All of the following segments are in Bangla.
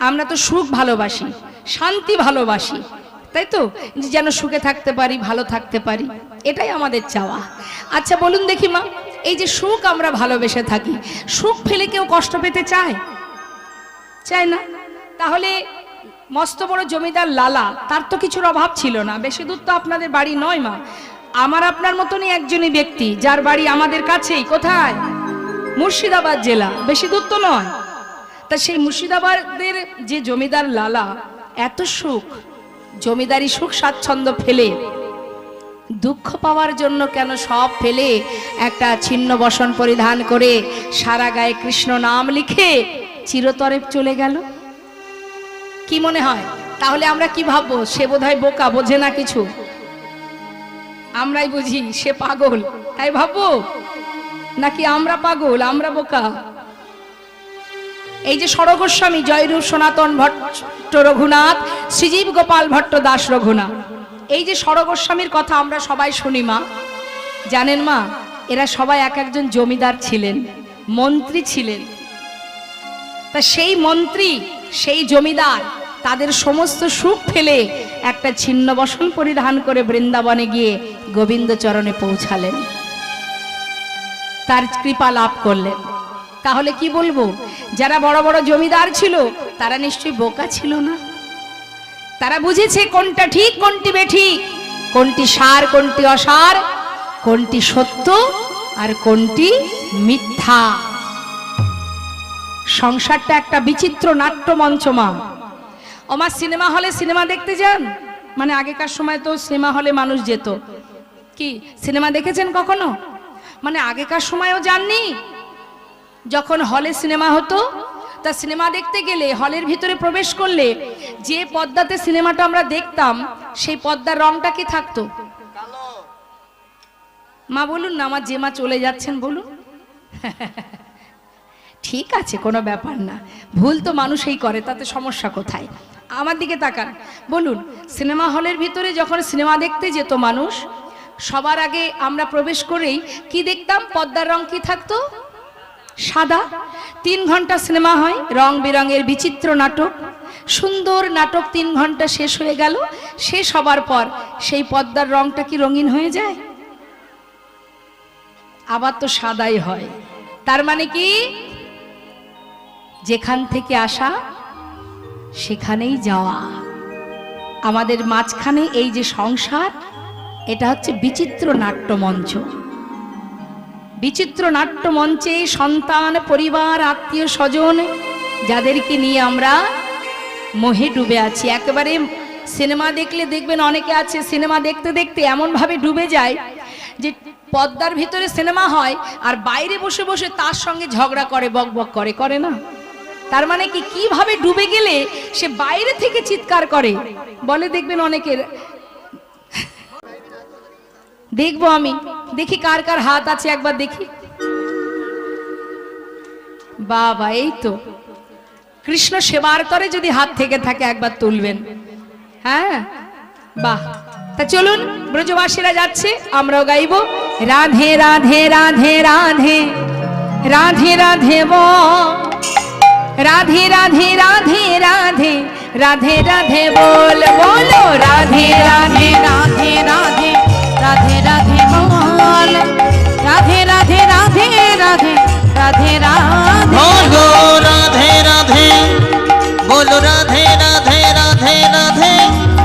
আমরা তো সুখ ভালোবাসি, শান্তি ভালোবাসি, তাই তো, যেন সুখে থাকতে পারি, ভালো থাকতে পারি, এটাই আমাদের চাওয়া। আচ্ছা বলুন দেখি মা, এই যে সুখ আমরা ভালোবেসে থাকি, সুখ ফেলে কেউ কষ্ট পেতে চায়? চায় না। তাহলে মস্ত বড় জমিদার লালা, তার তো কিছুর অভাব ছিল না। বেশি দূর তো আপনাদের বাড়ি নয় মা, আমার আপনার মতনই একজনই ব্যক্তি, যার বাড়ি আমাদের কাছেই। কোথায়? মুর্শিদাবাদ জেলা, বেশি দূর তো নয়। তা সেই মুর্শিদাবাদের যে জমিদার লালা, এত সুখ, জমিদারি সুখ স্বাচ্ছন্দ্য ফেলে দুঃখ পাওয়ার জন্য কেন সব ফেলে একটা ছিন্ন বসন পরিধান করে সারা গায়ে কৃষ্ণ নাম লিখে চিরতরে চলে গেল? কি মনে হয়? তাহলে আমরা কি ভাববো? সে বোধহয় বোকা, বোঝে না কিছু। আমরাই বুঝি সে পাগল, তাই ভাববো? নাকি আমরা পাগল, আমরা বোকা? এই যে সরগোস্বামী জয়রূপ সনাতন ভট্ট রঘুনাথ, শ্রীজীব গোপাল ভট্ট দাস রঘুনাথ, এই যে সরগোস্বামীর কথা আমরা সবাই শুনি মা, জানেন মা, এরা সবাই এক একজন জমিদার ছিলেন, মন্ত্রী ছিলেন। তা সেই মন্ত্রী, সেই জমিদার তাদের সমস্ত সুখ ফেলে একটা ছিন্ন বসন পরিধান করে বৃন্দাবনে গিয়ে গোবিন্দ চরণে পৌঁছালেন, তার কৃপা লাভ করলেন। তাহলে কি বলবো, যারা বড় বড় জমিদার ছিল তারা নিশ্চয়ই বোকা ছিল না? তারা বুঝেছে কোনটা ঠিক, কোনটি বেঠিক, কোনটি সার, কোনটি অসার, কোনটি সত্য আর কোনটি মিথ্যা। সংসারটা একটা বিচিত্র নাট্যমঞ্চ মা। আমার সিনেমা হলে সিনেমা দেখতে যান, মানে আগেকার সময় তো সিনেমা হলে মানুষ যেত, কি সিনেমা দেখেছেন কখনো? মানে আগেকার সময়ও যাননি? যখন হলে সিনেমা হতো, তা সিনেমা দেখতে গেলে হলের ভিতরে প্রবেশ করলে যে পর্দাতে সিনেমাটা আমরা দেখতাম, সেই পর্দার রংটা কি থাকতো? মা বলুন না, আমার যে মা চলে যাচ্ছেন বলুন। ঠিক আছে, কোনো ব্যাপার না, ভুল তো মানুষই করে, তাতে সমস্যা কোথায়? আমার দিকে তাকান, বলুন, সিনেমা হলের ভিতরে যখন সিনেমা দেখতে যেত মানুষ, সবার আগে আমরা প্রবেশ করেই কি দেখতাম? পর্দার রং কি থাকতো? সাদা। 3 ঘন্টা সিনেমা হয়, রং বেরঙের বিচিত্র নাটক, সুন্দর নাটক। 3 ঘন্টা শেষ হয়ে গেল, শেষ হবার পর সেই পর্দার রংটা কি রঙিন হয়ে যায়? আবার তো সাদাই হয়। তার মানে কি, যেখান থেকে আসা সেখানেই যাওয়া। আমাদের মাঝখানে এই যে সংসার, এটা হচ্ছে বিচিত্র নাট্যমঞ্চ। বিচিত্র নাট্যমঞ্চে সন্তান, পরিবার, আত্মীয় স্বজন, যাদেরকে নিয়ে আমরা মোহে ডুবে আছি। একেবারে সিনেমা দেখলে দেখবেন অনেকে আছে সিনেমা দেখতে দেখতে এমনভাবে ডুবে যায় যে পর্দার ভিতরে সিনেমা হয় আর বাইরে বসে বসে তার সঙ্গে ঝগড়া করে, বকবক করে, করে না? তার মানে কি, কিভাবে ডুবে গেলে সে বাইরে থেকে চিৎকার করে বলে, দেখবেন অনেকের। দেখবো আমি, দেখি কার কার হাত আছে, একবার দেখি। বাবা, এই তো কৃষ্ণ সেবার করে যদি হাত থেকে থাকে একবার তুলবেন। হ্যাঁ, বাহ। তা চলুন, ব্রজবাসীরা যাচ্ছে, আমরাও গাইব রাধে রাধে রাধে রাধে রাধে রাধে রাধে রাধে রাধে রাধে রাধে রাধে বল, বলো রাধে রাধে রাধে রাধে রাধে রাধে বল, রাধে রাধে রাধে রাধে রাধে রাধে বলো রাধে রাধে, বলো রাধে রাধে রাধে রাধে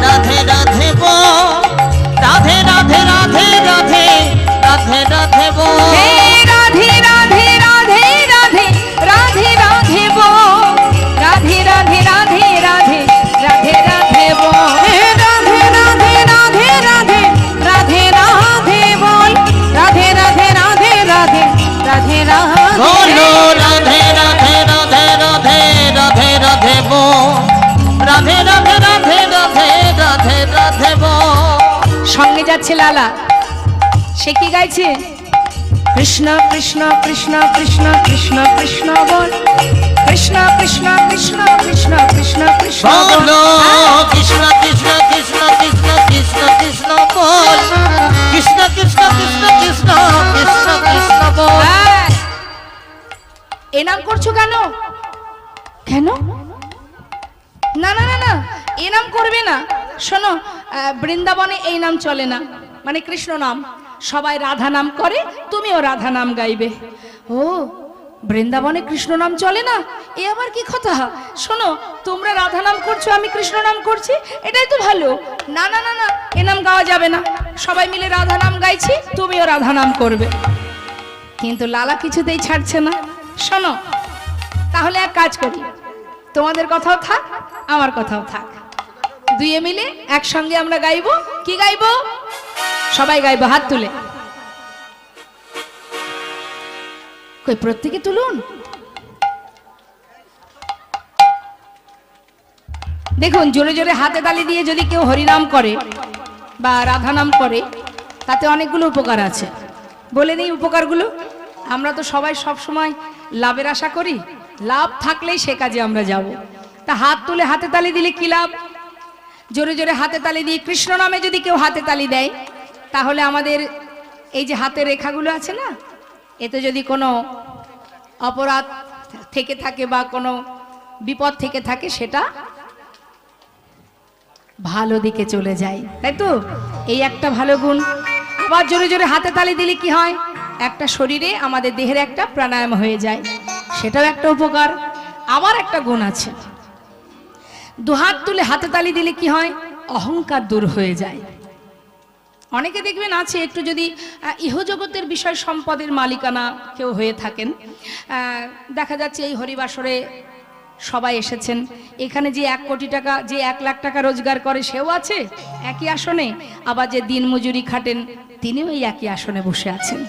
রাধে রাধে বল, রাধে রাধে রাধে রাধে রাধে রাধে বল, রাধে রাধে রাধে রাধে রাধে রাধে বল, রাধে রাধে রাধে রাধে রাধে রাধে বল, রাধে রাধে রাধে রাধে রাধে রাধে বল, রাধে রাধে রাধে রাধে রাধে রাধে বলো রাধে রাধে রাধে রাধে রাধে রাধে বল, রাধে রাধে রাধে রাধে রাধে রাধে বল। সঙ্গে যাচ্ছে লালা, সে কি গাইছে? কৃষ্ণ কৃষ্ণ কৃষ্ণ কৃষ্ণ কৃষ্ণ কৃষ্ণ বল, কৃষ্ণ কৃষ্ণ কৃষ্ণ কৃষ্ণ কৃষ্ণ কৃষ্ণ বল, বলো কৃষ্ণ কৃষ্ণ কৃষ্ণ কৃষ্ণ কৃষ্ণ কৃষ্ণ বল, কৃষ্ণ কৃষ্ণ কৃষ্ণ কৃষ্ণ কৃষ্ণ কৃষ্ণ বল। এ নাম করছো কেন? কেন না না না না, এ নাম করবে না। শোনো, বৃন্দাবনে এই নাম চলে না, মানে কৃষ্ণ নাম। সবাই রাধা নাম করে, তুমিও রাধা নাম গাইবে। ও, বৃন্দাবনে কৃষ্ণ নাম চলে না, এ আবার কি কথা? শোনো, তোমরা রাধা নাম করছো, আমি কৃষ্ণ নাম করছি, এটাই তো ভালো। না না না না, এ নাম গাওয়া যাবে না। সবাই মিলে রাধা নাম গাইছি, তুমিও রাধা নাম করবে। কিন্তু লালা কিছুতেই ছাড়ছে না। শোনো, তাহলে এক কাজ করি, তোমাদের কথাও থাক, আমার কথাও থাক, দুয়ে মিলে একসঙ্গে আমরা গাইবো। কি গাইবো? সবাই গাইবো, হাত তুলে। কই, প্রত্যেকে তুলুন। দেখুন, জোরে জোরে হাতে তালি দিয়ে যদি কেউ হরিনাম করে বা রাধা নাম করে, তাতে অনেকগুলো উপকার আছে। বলে নেই উপকারগুলো। আমরা তো সবাই সব সময় লাভের আশা করি, লাভ থাকলেই সে কাজে আমরা যাব। তা হাত তুলে হাতে তালি দিলে কি লাভ? জোরে জোরে হাতে তালি দিয়ে কৃষ্ণ নামে যদি কেউ হাতে তালি দেয়, তাহলে আমাদের এই যে হাতের রেখাগুলো আছে না, এতে যদি কোনো অপরাধ থেকে থাকে বা কোনো বিপদ থেকে থাকে, সেটা ভালো দিকে চলে যায়, তাই তো? এই একটা ভালো গুণ। আবার জোরে জোরে হাতে তালি দিলে কি হয়? একটা শরীরে, আমাদের দেহের একটা প্রাণায়াম হয়ে যায়, সেটাও একটা উপকার। আবার একটা গুণ আছে, দুহাত তুলে হাতে তালি দিলে কি হয়? অহংকার দূর হয়ে যায়। অনেকে দেখবেন আছে, একটু যদি ইহজগতের বিষয় সম্পদের মালিকানা কেউ হয়ে থাকেন, দেখা যাচ্ছে এই হরিবাসরে সবাই এসেছেন, এখানে যে 1 কোটি টাকা, যে 1 লাখ টাকা রোজগার করে সেও আছে একই আসনে, আবার যে দিন মজুরি খাটেন তিনিও এই একই আসনে বসে আছেন।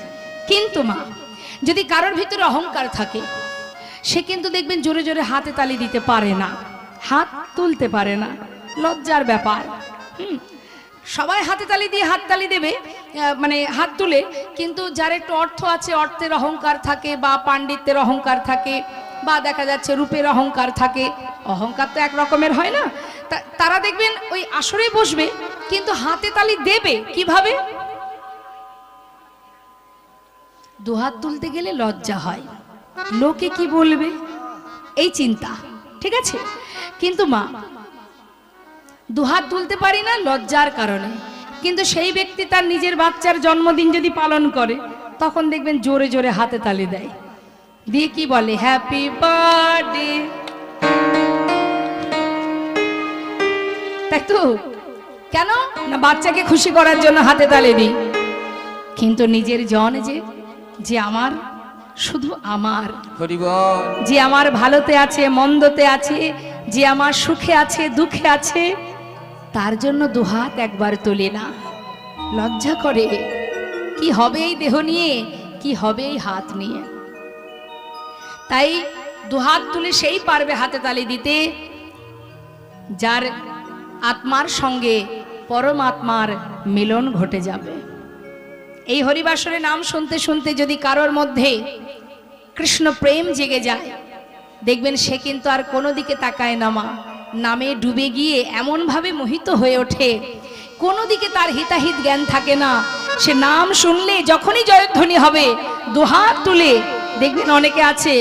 কিন্তু মা, যদি কারোর ভিতরে অহংকার থাকে, সে কিন্তু দেখবেন জোরে জোরে হাতে তালি দিতে পারে না, হাত তুলতে পারে না, লজ্জার ব্যাপার। সবাই হাতে তালি দিয়ে হাত তালি দেবে, মানে হাত তুলে, কিন্তু যার একটু অর্থ আছে, অর্থের অহংকার থাকে, বা পাণ্ডিত্যের অহংকার থাকে, বা দেখা যাচ্ছে রূপের অহংকার থাকে, অহংকার তো এক রকমের হয় না, তারা দেখবেন ওই আসরে বসবে, কিন্তু হাতে তালি দেবে কিভাবে? দুহাত তুলতে গেলে লজ্জা হয়, লোকে কি বলবে, এই চিন্তা, ঠিক আছে? কিন্তু মা, দুহাত তুলতে পারি না লজ্জার কারণে, কিন্তু সেই ব্যক্তি তার নিজের বাচ্চার জন্মদিন যদি পালন করে, তখন দেখবেন জোরে জোরে হাতে তালি দেয়, দিয়ে কি বলে? Happy birthday. তাই তো? কেন না, বাচ্চাকে খুশি করার জন্য হাতে তালি দিই। কিন্তু নিজের জন যে আমার, শুধু আমার, যে আমার ভালোতে আছে, মন্দতে আছে, যে আমার সুখে আছে, দুঃখে আছে, তার জন্য দুহাত একবার তুলি না, লজ্জা করে। কি হবে এই দেহ নিয়ে, কি হবে এই হাত নিয়ে? তাই দুহাত তুলে সেই পারবে হাতে তালি দিতে, যার আত্মার সঙ্গে পরমাত্মার মিলন ঘটে যাবে। এই হরিবাসরে নাম শুনতে শুনতে যদি কারোর মধ্যে কৃষ্ণ প্রেম জেগে যায়, দেখবেন সে কিন্তু আর কোনো দিকে তাকায় না মা, নামে ডুবে গিয়ে এমন ভাবে মোহিত হয়ে ওঠে, কোনো দিকে তার হিতাহিত জ্ঞান থাকে না। সে নাম শুনলে যখনই জয়ধ্বনি হবে, দুহাত তুলে, দেখবেন অনেকে আছে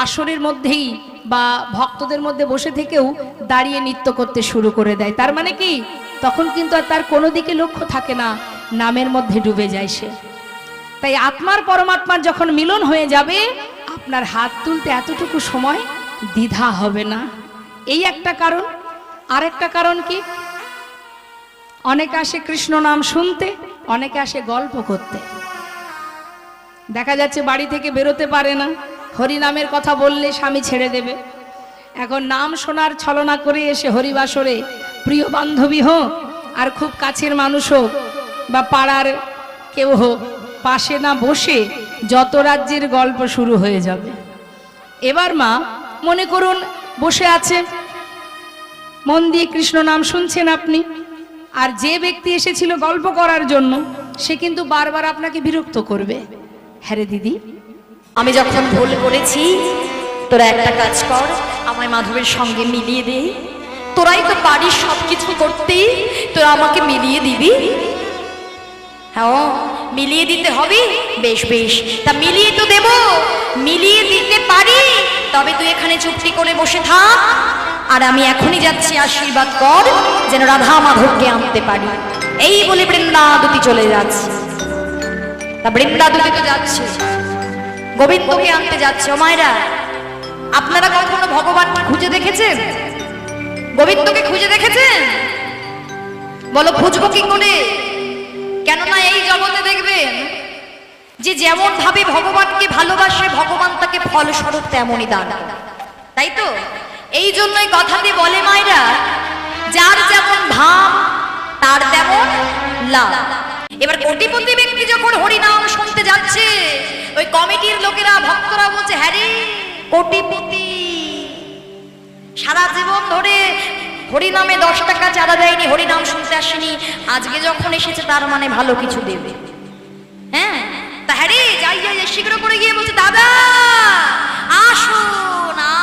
আসরের মধ্যেই বা ভক্তদের মধ্যে বসে থেকেও দাঁড়িয়ে নৃত্য করতে শুরু করে দেয়। তার মানে কি? তখন কিন্তু আর তার কোনো দিকে লক্ষ্য থাকে না, নামের মধ্যে ডুবে যায় সে। তাই আত্মার পরমাত্মার যখন মিলন হয়ে যাবে, আপনার হাত তুলতে এতটুকু সময় দ্বিধা হবে না। এই একটা কারণ। আর একটা কারণ কি? অনেকে আসে কৃষ্ণ নাম শুনতে, অনেকে আসে গল্প করতে। দেখা যাচ্ছে বাড়ি থেকে বেরোতে পারে না, হরি নামের কথা বললে স্বামী ছেড়ে দেবে। এখন নাম শোনার ছলনা করে এসে হরিবাসরে প্রিয় বান্ধবী হোক আর খুব কাছের মানুষ হোক বা পাড়ার কেউ হোক, পাশে না বসে যত রাজ্যের গল্প শুরু হয়ে যাবে। এবার মা মনে করুন বসে আছে, মন দিয়ে কৃষ্ণ নাম শুনছেন আপনি, আর যে ব্যক্তি এসেছিল গল্প করার জন্য, সে কিন্তু বারবার আপনাকে বিরক্ত করবে। হ্যাঁ রে দিদি, আমি যখন ভুল করেছি, তোরা একটা কাজ কর, আমায় মাধবের সঙ্গে মিলিয়ে দে। তোরাই তো পারিস সবকিছু করতে, তোরা আমাকে মিলিয়ে দিবি। হ্যাঁ, মিলিয়ে দিতে হবে। বেশ বেশ, তা মিলিয়ে তো দেব, মিলিয়ে দিতে পারি। তবে তুই এখানে চুক্তি করে বসে থাক, আর আমি এখনই যাচ্ছি, আশীর্বাদ কর যেন রাধা মাধবকে আনতে পারি। এই বলে বৃন্দাদুতি চলে যাচ্ছে। তা বৃন্দাদুতি তো যাচ্ছে, গোবিন্দকে আনতে যাচ্ছে। ও মায়েরা, আপনারা কখনো ভগবানকে খুঁজে দেখেছেন? গোবিন্দকে খুঁজে দেখেছেন? বলো খুঁজবো কি করে? কেননা এই জগতে দেখবেন যে যেমন ভাবে ভগবানকে ভালোবাসে, ভগবান তাকে ফলস্বরূপ তেমনই দান করে, তাই তো? এই জন্যই কথাতে বলে মায়েরা, যার যেমন ভাব তার তেমন লাভ। এবার কোটিপতি ব্যক্তি যখন হরিনাম শুনতে যাচ্ছে, ওই কমিটির লোকেরা, ভক্তরা বলছে, হ্যাঁ রে কোটিপতি, সারা জীবন ধরে হরিনামে 10 টাকা চাঁদা দেয়নি, হরিনাম শুনতে আসেনি, আজকে যখন এসেছে তার মানে ভালো কিছু দেবে। হ্যাঁ, তা হ্যাঁ রে, যাই যাই শীঘ্র করে গিয়ে বলছে, দাদা আসুন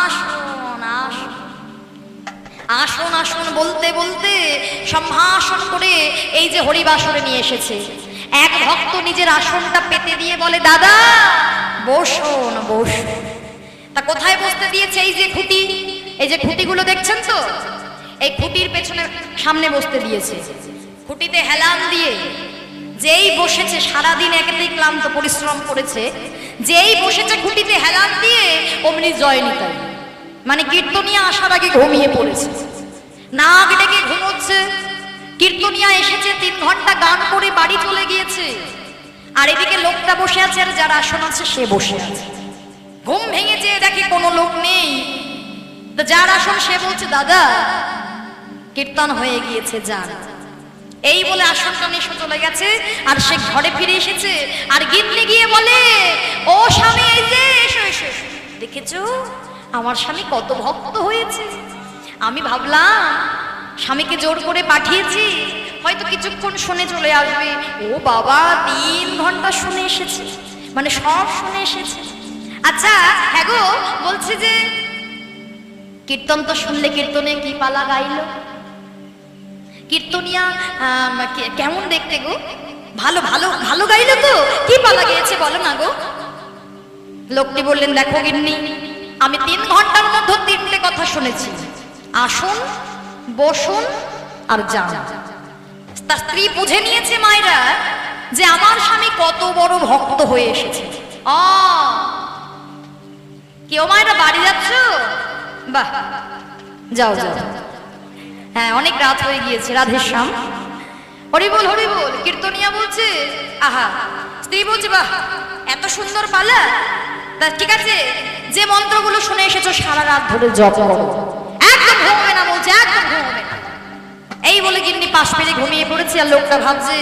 আসুন আসুন আসুন আসুন বলতে বলতে সম্ভাষণ করে এই যে হরিবাসরে নিয়ে এসেছে। এক ভক্ত নিজের আসনটা পেতে দিয়ে বলে, দাদা বসুন বসুন। তা কোথায় বসতে দিয়েছে? এই যে খুঁটি, এই যে খুঁটিগুলো দেখছেন তো, এই খুঁটির পেছনে সামনে বসতে দিয়েছে। খুঁটিতে হেলান দিয়ে যেই বসেছে, সারাদিন একেতেই ক্লান্ত পরিশ্রম করেছে, যেই বসেছে খুঁটিতে হেলান দিয়ে, অমনি জয় নিতাই, মানে কীর্তনিয়া আসার আগে ঘুমিয়ে পড়েছে, নাক ডেকে ঘুমোচ্ছে। কীর্তনিয়া এসেছে, 3 ঘন্টা গান করে বাড়ি চলে গিয়েছে, আর এদিকে লোকটা বসে আছে, আর যার আসন আছে সে বসে আছে। ঘুম ভেঙে যেয়ে দেখে কোনো লোক নেই। তো যার আসন সে বলছে, দাদা কীর্তন হয়ে গিয়েছে, যান। এই বলে আসনটা নিয়ে চলে গেছে, আর সে ঘরে ফিরে এসেছে। আর গিন্নি গিয়ে বলে, ও স্বামী, এই যে এসো এসো, দেখেছো আমার স্বামী কত ভক্ত হয়েছে। আমি ভাবলাম স্বামীকে জোর করে পাঠিয়েছি, হয়তো কিছুক্ষণ শুনে চলে আসবে। ও বাবা, 3 ঘন্টা শুনে এসেছে, মানে সব শুনে এসেছে। আচ্ছা হ্যাঁ গো, বলছে যে কীর্তন তো শুনলে, কীর্তনে কি পালা গাইলো? কীর্তনিয়া কেমন দেখতে গো? ভালো ভালো ভালো গাইলো তো? কি পালা গেয়েছে বলো না গো? লোকটি বললেন, দেখো গিন্নি, আমি 3 ঘন্টার মধ্যে 3টে কথা শুনেছি, আসুন বসুন আর যান। তার স্ত্রী বুঝে নিয়েছে মায়েরা যে আমার স্বামী কত বড় ভক্ত হয়ে এসেছে। কেউ মায়েরা বাড়ি যাচ্ছ? বাহ, যাও যাও। হ্যাঁ, অনেক রাত হয়ে গিয়েছে, রাধেশ্যাম। হরি বল হরি বল। কীর্তনিয়া বলছে, আহা। স্ত্রী বলছে, বাহ, এত সুন্দর পালা। তা ঠিক আছে, যে মন্ত্রগুলো শুনে এসেছো সারা রাত ধরে জপ করো, একদম ঘুমাবে না, বলছে একদম ঘুমাবে না। এই বলে গিন্নি পাশ ফেলে ঘুমিয়ে পড়েছে। আর লোকটা ভাবছে,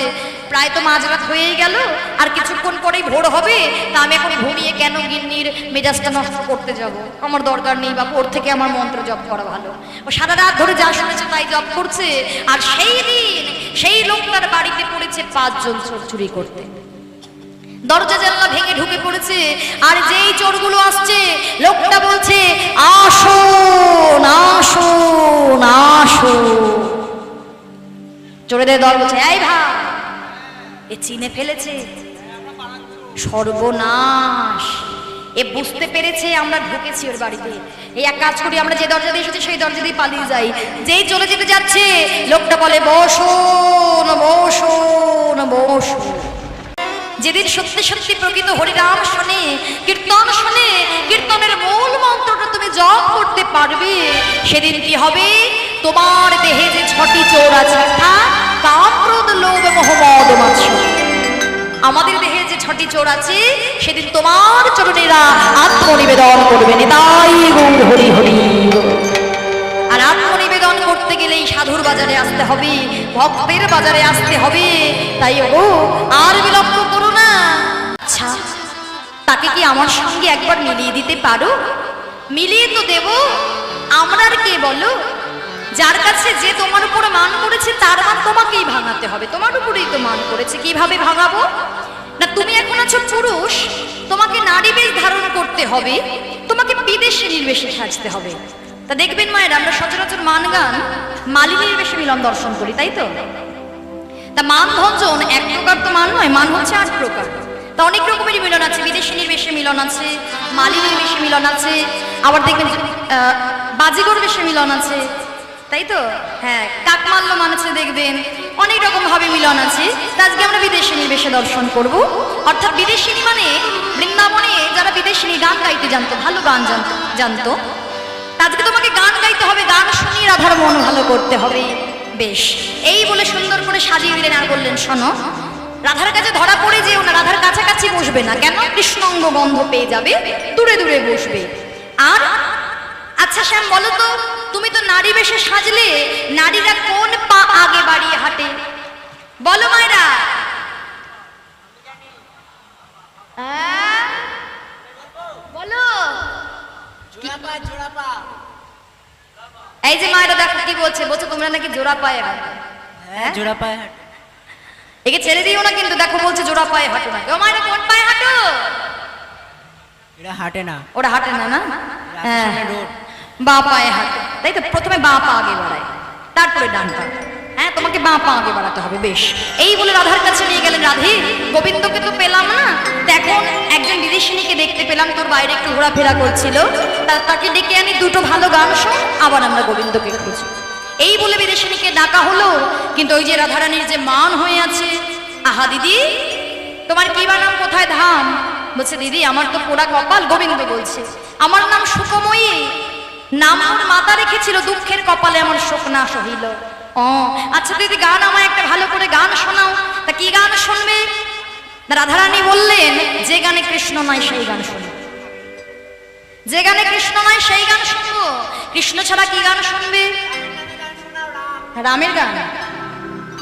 প্রায় তো মাঝরাত হয়েই গেল, আর কিছুক্ষণ পরেই ভোর হবে, তা আমি এখন ঘুমিয়ে কেন গিন্নির মেজাজটা নষ্ট করতে যাব? আমার দরকার নেই, বা ওর থেকে আমার মন্ত্র জপ করা ভালো। ও সারা রাত ধরে যা শুনেছে তাই জপ করছে। আর সেই দিন সেই লোকটার বাড়িতে পড়েছে 5 জন চোর চুরি করতে। দরজা জানলা ভেঙে ঢুকে পড়েছে, আর যেই চোরগুলো আসছে, লোকটা বলছে, আসুন আসুন আসুন। চোরেদের দল বলছে, এই ভাই, এ চিনে ফেলেছে, সর্বনাশ, এ বুঝতে পেরেছে আমরা ঢুকেছি ওর বাড়িতে। এই এক কাজ করি, আমরা যে দরজা দিয়ে এসেছি সেই দরজা দিয়ে পালিয়ে যাই। যেই চলে যেতে যাচ্ছে, লোকটা বলে, বসুন বসুন বসুন। যেদিন সত্যি সত্যি প্রকৃত হরিনাম শুনে, কীর্তন শুনে, কীর্তনের মূল মন্ত্রটা তুমি জপ করতে পারবে, সেদিন কি হবে? তোমার দেহে যে 6টি চোর আছে, কাম, ক্রোধ, লোভ, মোহ, মদ, মাৎসর্য, আমাদের দেহে যে 6টি চোর আছে, সেদিন তোমার চরণেরা আত্মনিবেদন করবে। নিতাই গৌর হরি হরি। আর আত্মনিবেদন করতে গেলেই সাধুর বাজারে আসতে হবে, ভক্তের বাজারে আসতে হবে। তাই ও আর বিলম্ব করো না। আচ্ছা, তাকে কি আমার সঙ্গে একবার মিলিয়ে দিতে পারো? মিলিয়ে তো দেব, আমরা আর কে বলো? যার কাছে যে তোমার উপর মান করেছে, তার মান তোমাকেই ভাঙাতে হবে। তোমার উপরেই তো মান করেছে, কিভাবে ভাঙাবো? না, তুমি এখন আছো পুরুষ, তোমাকে নারী বেশ ধারণ করতে হবে, তোমাকে বিদেশে নির্বেশে সাজতে হবে। তা দেখবেন মায়ের, আমরা সচরাচর মান গান মালিনীর বেশে মিলন দর্শন করি, তাই তো? তা মান ভঞ্জন এক প্রকার তো মান নয়, মান হচ্ছে 8 প্রকার। তা অনেক রকমেরই মিলন আছে, বিদেশিনীর বেশে মিলন আছে, মালিনীর বেশে মিলন আছে। আবার দেখবেন বাজিগর বেশে মিলন আছে, তাই তো? হ্যাঁ, কাকমাল্য মানুষে দেখবেন অনেক রকম ভাবে মিলন আছে। তা আজকে আমরা বিদেশিনী বেশে দর্শন করব। অর্থাৎ বিদেশিনী মানে বৃন্দাবনে যারা বিদেশিনী গান গাইতে জানতো, ভালো গান জানতো। আজকে তোমাকে গান গাইতে হবে, গান শুনিয়ে রাধার মন ভালো করতে হবে। বেশ, এই বলে সুন্দর করে সাজিয়ে দিলেন আর বললেন, শোনো, রাধার কাছে ধরা পড়ে যেও না, রাধার কাছাকাছি বসবে না। কেন? কৃষ্ণাঙ্গ গন্ধ পেয়ে যাবে, দূরে দূরে বসবে। আর আচ্ছা শ্যাম, বলো তো, তুমি তো নারী বেশে সাজলে, নারীরা কোন পা আগে বাড়িয়ে হাঁটে? বলো মায়েরা। বলো। এই যে মায়েরা দেখো কি বলছে, বলছে তোমরা নাকি জোড়া পায়ে হাঁটো। হ্যাঁ, জোড়া পায়ে হাঁটো। একে ছেড়ে দিও না কিন্তু, দেখো বলছে জোড়া পায়ে হাঁটো না। ও মায়েরা কোন পায়ে হাঁটো? এরা হাঁটে না, ওরা হাঁটে না, না? হ্যাঁ, রোড বা পায়ে হাঁটে, তাই তো? প্রথমে বা পা আগে বাড়ায়, তারপরে ডান পা। হ্যাঁ, তোমাকে বা পা আগে বাড়াতে হবে। বেশ, এই বলে রাধার কাছে নিয়ে গেলেন। রাধে, গোবিন্দকে তো পেলাম না, এখন একজন বিদেশিনীকে দেখতে পেলাম, তোর বাইরে একটু ঘোরাফেরা করছিল, তাকে ডেকে আনি, দুটো ভালো গান শোন, আবার আমরা গোবিন্দকে খুঁজি। এই বলে বিদেশিনীকে ডাকা হলো। কিন্তু ওই যে রাধারানীর যে মান হয়ে আছে, আহা দিদি তোমার কি বা নাম, কোথায় ধাম? বলছে দিদি আমার তো পোড়া কপাল। গোবিন্দ বলছে আমার নাম সুখময়ী, নাম ওর মাতা রেখেছিল, দুঃখের কপালে আমার শোক না সহিল। ও আচ্ছা দিদি, গান আমায় একটা ভালো করে গান শোনাও। তা কি গান শুনবে? রাধারানী বললেন, যে গানে কৃষ্ণ নাই সেই গান শুনবো। যে গানে কৃষ্ণ নাই সেই গান শুনবো। কৃষ্ণ ছাড়া কি গান শুনবে? রামের গান।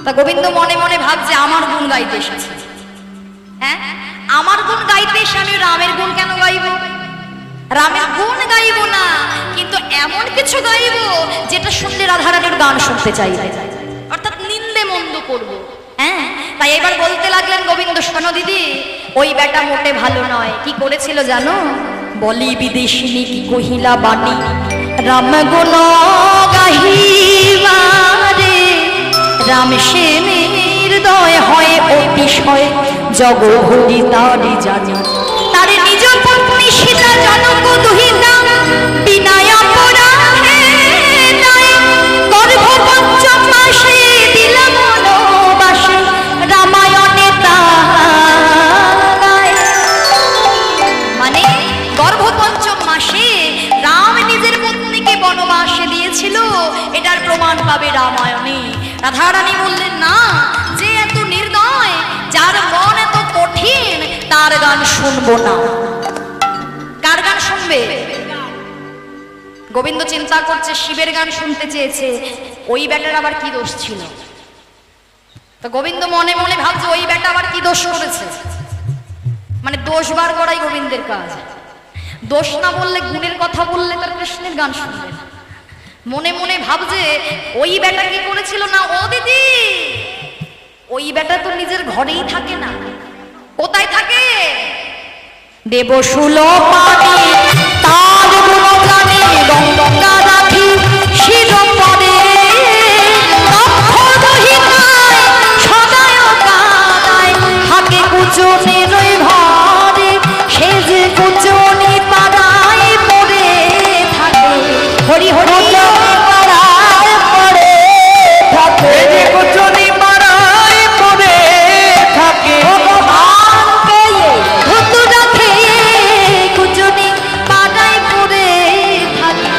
তা গোবিন্দ মনে মনে ভাবছে আমার গুণ গাইতে এসেছে। হ্যাঁ, আমার গুণ গাইতে এসে আমি রামের গুণ কেন গাইব? রামের গুণ গাইব না, কিন্তু এমন কিছু গাইব যেটা শুনলে রাধারানীর গান শুনতে চাইবে, অর্থাৎ নিন্দে মন্দ করব। হ্যাঁ, তাই এবার বলতে লাগলেন গোবিন্দ, শোনো দিদি, ওই বেটা মোটে ভালো নয়। কি করেছিল জানো? বলি বিদেশিনী কি কহিলা বাণী, রাম গুণ গাহিবারে, রাম সে নির্দয় হয় অতিশয়, জগভরি তারি জানি। তারে নিজ পত্নী সীতা জনক দুহিতা, বিনয় অপরাধে নয়, গর্ভ পঞ্চম মাসে দিল বনবাসে, রামায়ণে তাই। মানে গর্ভ পঞ্চম মাসে রাম নিজের পত্নীকে বনবাসে দিয়েছিল, এটার প্রমাণ পাবে রামায়ণে। রাধারানী বললেন, না, যে এত নির্দয়, যার মন এত কঠিন, তার গান শুনবো না। কার গান শুনবে? গোবিন্দ চিন্তা করছে, শিবের গান শুনতে চেয়েছে, ওই বেটার আবার কি দোষ ছিল? তো গোবিন্দ মনে মনে ভাবছে, ওই বেটা আবার কি দোষ করেছে? মানে দোষ বার করাই গোবিন্দের কাজ। দোষ না বললে, গুণের কথা বললে তার কৃষ্ণের গান শুনবে না। মনে মনে ভাবছে, ওই বেটা কি করেছিল? না, ও দিদি, ওই বেটা তো নিজের ঘরেই থাকে না। কোথায় থাকে? দেবশুল পানি তার গুণগানে গঙ্গা রাখি শিরোপরে, সদায় কাদায় থাকে কুচনের ঘরে, সে যে কুচনি পাড়ায় পড়ে থাকে। হরি হরি পাড়ায় পড়ে থাকে, কুচনি পাড়ায় পড়ে থাকে। কুচনি পাড়ায় পড়ে থাকে,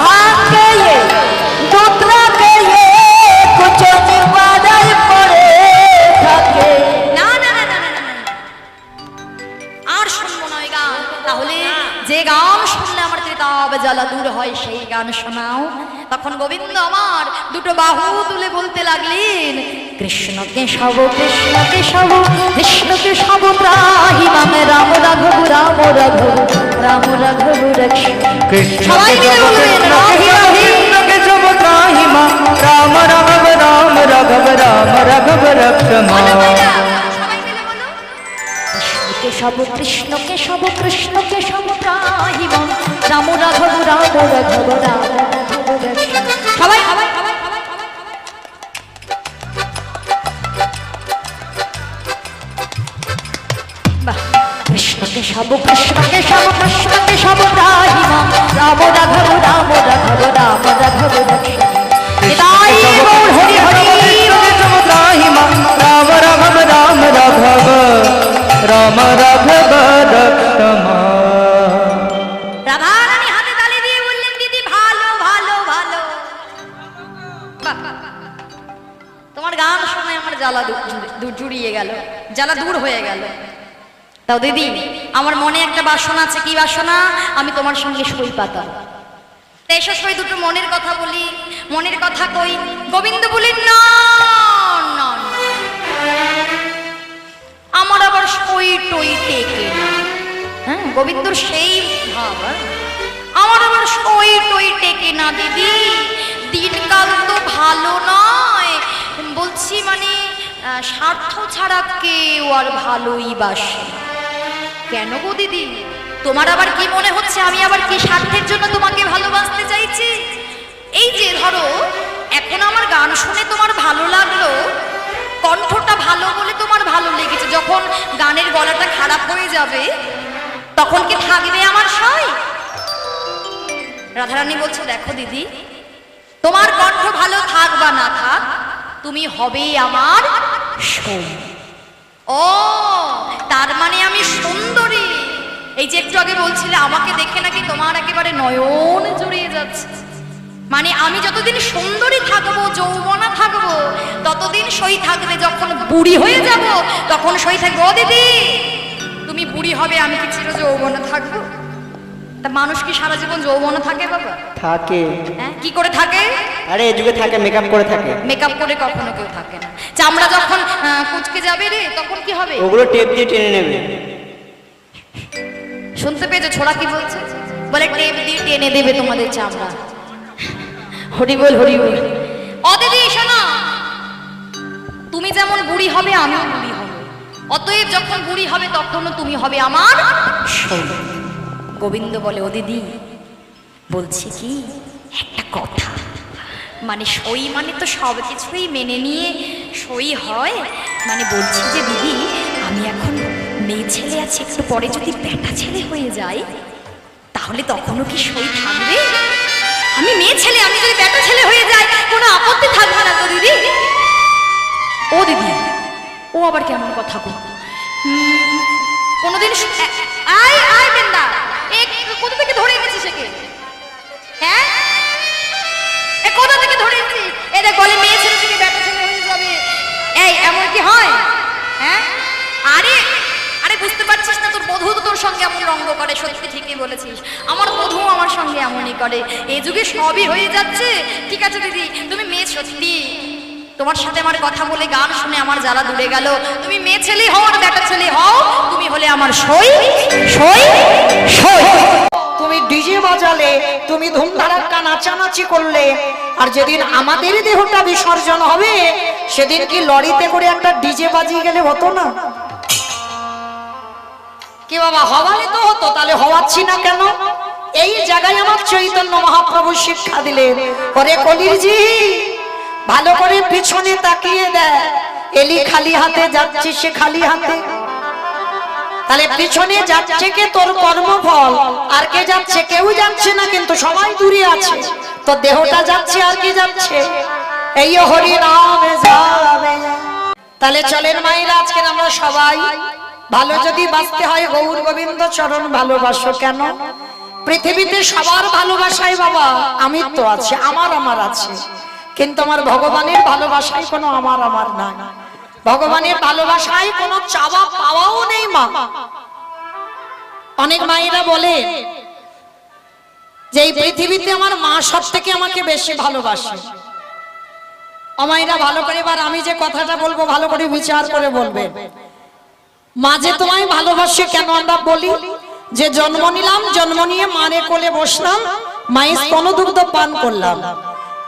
ভাগ্যে দুধরা খেয়ে কুচনি পাড়ায় পড়ে থাকে। না না না না না না, আর শুনবো না ওই গান। তাহলে যে গান শুনলে আমার ত্রিতাপ জ্বালা দূর হয়, সেই গান শোনাও। তখন গোবিন্দ আমার দুটো বাহু তুলে বলতে লাগলেন, কৃষ্ণকে সব কৃষ্ণকে সব কৃষ্ণকে সব ত্রাহিমাম, রাম রাঘব রাম রাঘব রাম রাঘব রক্ষ। সবাই মিলে বলবেন, রাহি রাহি কৃষ্ণকে সব ত্রাহিমাম, রাম রাঘব রাম রাঘব রাম রাঘব রক্ষমা। সবাই মিলে বলো, কৃষ্ণকে সব কৃষ্ণকে সব কৃষ্ণকে সব ত্রাহিমাম, রাম রাঘব রাম রাঘব রাম রাঘব রক্ষ। সবাই সবাই সবাই সবাই সবাই বাহ। কৃষ্ণকে সব কৃষ্ণকে সব কৃষ্ণকে সব ত্রাহিমাম, রাম রাঘব রাম আমার রাধা রক্তমা। রাধারানী হাতে তালি দিয়ে বললেন দিদি ভালো ভালো ভালো। বাহ, তোমার গান শুনে আমার জ্বালা দূর জুড়িয়ে গেল, জ্বালা দূর হয়ে গেল। তাও দিদি আমার মনে একটা বাসনা আছে। কি বাসনা? আমি তোমার সঙ্গে সই পাতাম। এসো সই দুটো মনের কথা বলি। মনের কথা কই। গোবিন্দ বলেন না না না। আমার আবার সই টই টেকে না। হ্যাঁ, গোবিন্দর সেই ভাব। আমার আবার সই টই টেকে না দিদি। দিনকাল তো ভালো নয়। বলছি মানে স্বার্থ ছাড়া কেউ আর ভালোই বাসে। কেন গো দিদি, তোমার আবার কি মনে হচ্ছে আমি আবার কি স্বার্থের জন্য তোমাকে ভালোবাসতে চাইছি? এই যে ধরো এখন আমার গান শুনে তোমার ভালো লাগলো, কণ্ঠটা ভালো বলে তোমার ভালো লেগেছে। যখন গানের গলাটা খারাপ হয়ে যাবে তখন কি থাকবে আমার সই? রাধারানী বলছে দেখো দিদি, তোমার কণ্ঠ ভালো থাক বা না থাক, তুমি হবে আমার সই। ও তার মানে আমি সুন্দরী। এই যে একটু আগে বলছিলে আমাকে দেখে নাকি তোমার একেবারে নয়ন জড়িয়ে যাচ্ছে। মানে আমি যতদিন সুন্দরী থাকবো, যৌবনা থাকবো, ততদিন সই থাকবে। যখন বুড়ি হয়ে যাব তখন সই থাকবে। ও দিদি, তুমি বুড়ি হবে, আমি কি চির যৌবনা থাকবো? তা মানুষ কি সারা জীবন যৌবনা থাকে বাবা? থাকে। হ্যাঁ, কি করে থাকে? আরে এই যুগে থাকে, মেকআপ করে থাকে। মেকআপ করে কখনো কেউ থাকে না। চামড়া যখন কুচকে যাবে রে তখন কি হবে? ওগুলো টেপ দিয়ে টেনে নেবে। শুনতে পেয়েছো ছোড়া কি বলছে? বলে টেপ দিয়ে টেনে দেবে তোমাদের চামড়া। হরি বল হরি বল। অদিদি শোনো, তুমি যেমন বুড়ি হবে আমিও বুড়ি হব। অতএব যখন বুড়ি হবে তখনও তুমি হবে আমার সই। গোবিন্দ বলে ও দিদি, বলছি কি একটা কথা, মানে সই মানে তো সব কিছুই মেনে নিয়ে সই হয়। মানে বলছি যে দিদি, আমি এখন মেয়ে ছেলে আছে, একটু পরে যদি বেটা ছেলে হয়ে যায় তাহলে তখনও কি সই থাকবে? আমি মেয়ে ছেলে, আমি যদি বেটা ছেলে হয়ে যাই কোনো আপত্তি থাকবে না তো দিদি? ও দিদি, ও আবার কেমন কথা গো? কোনোদিন আয় আয় বেন্দা, কোথা থেকে ধরে এনেছিস একে? হ্যাঁ, এ কোথা থেকে ধরে এনেছিস? এ দেখ বলে মেয়ে ছেলে থেকে বেটা ছেলে হয়ে যাবে। এই এমন কি হয়? হ্যাঁ, আরে আরে বুঝতে পারছিস না, তোর বধূ তো তোর সঙ্গে এমন রঙ্গ করে। সত্যি ঠিকই বলেছিস, আমার বধূ আমার সঙ্গে এমনই করে। এই যুগে সবই হয়ে যাচ্ছে। ঠিক আছে দিদি, তুমি মেয়ে সত্যি, তোমার সাথে আমার কথা বলে গান শুনে আমার জ্বালা দূরে গেল। তুমি মেয়ে ছেলে হও আর বেটা ছেলে হও, তুমি হলে আমার সই সই সই। তুমি ডিজে বাজালে, তুমি ধুমধারাক্কা নাচানাচি করলে, আর যেদিন আমাদের দেহটা বিসর্জন হবে সেদিন কি লরিতে করে একটা ডিজে বাজিয়ে গেলে হতো না? কি বাবা, হওয়ালে তো হতো, তাহলে হওয়াচ্ছি না কেন? এই জায়গায় আমার চৈতন্য মহাপ্রভু শিক্ষা দিলেন, ওরে কলির জি, ভালো করে পিছনে তাকিয়ে দেয়। এলি খালি হাতে যাচ্ছে, সে খালি হাতে। তাহলে পিছনে যাচ্ছে কে? তোর কর্মফল। আর কে যাচ্ছে? কেউ যাচ্ছে না, কিন্তু সবাই দূরে আছে। তো দেহটা যাচ্ছে, আর কি যাচ্ছে? এই হরি নাম যাবে। তাহলে চলেন মায়েরা, আজকে আমরা সবাই ভালো যদি বাঁচতে হয় গৌর গোবিন্দ চরণ ভালোবাসো। কেন? পৃথিবীতে সবার ভালোবাসায় বাবা আমি তো আছে, আমার আছে, কিন্তু আমার ভগবানের ভালোবাসায় কোনো আমার নাই। ভগবানের ভালোবাসায় কোনো চাওয়া পাওয়াও নেই মা। অনেক মায়েরা বলে যে এই পৃথিবীতে আমার মা সব থেকে আমাকে বেশি ভালোবাসে। অমায়েরা ভালো করে, এবার আমি যে কথাটা বলবো ভালো করে বিচার করে বলবেন। মা যে তোমায় ভালোবাসে কেন আমরা বলি? যে জন্ম নিলাম, জন্ম নিয়ে মারে কোলে বসলাম, মায়ের স্তনদুগ্ধ পান করলাম।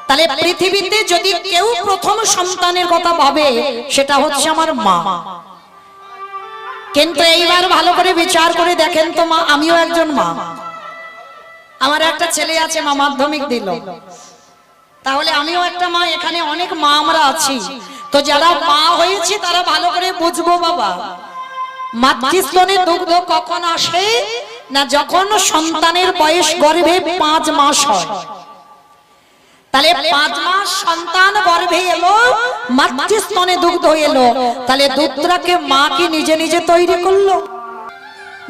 তাহলে পৃথিবীতে যদি কেউ প্রথম সন্তানের কথা ভাবে সেটা হচ্ছে আমার মা। কিন্তু এইবার ভালো করে বিচার করে দেখেন তো মা, আমিও একজন মা। আমার একটা ছেলে আছে, মা মাধ্যমিক দিল, তাহলে আমিও একটা মা। এখানে অনেক মা আমরা আছি, তো যারা মা হয়েছে তারা ভালো করে বুঝবো বাবা, মাতৃস্তনে দুগ্ধ কখন আসে না? যখন সন্তানের বয়স গর্ভে 5 মাস হয়। তাহলে 5 মাস সন্তান গর্ভে এলো, মাতৃস্তনে দুগ্ধ এলো, তাহলে দুধটাকে মা কি নিজে নিজে তৈরি করলো?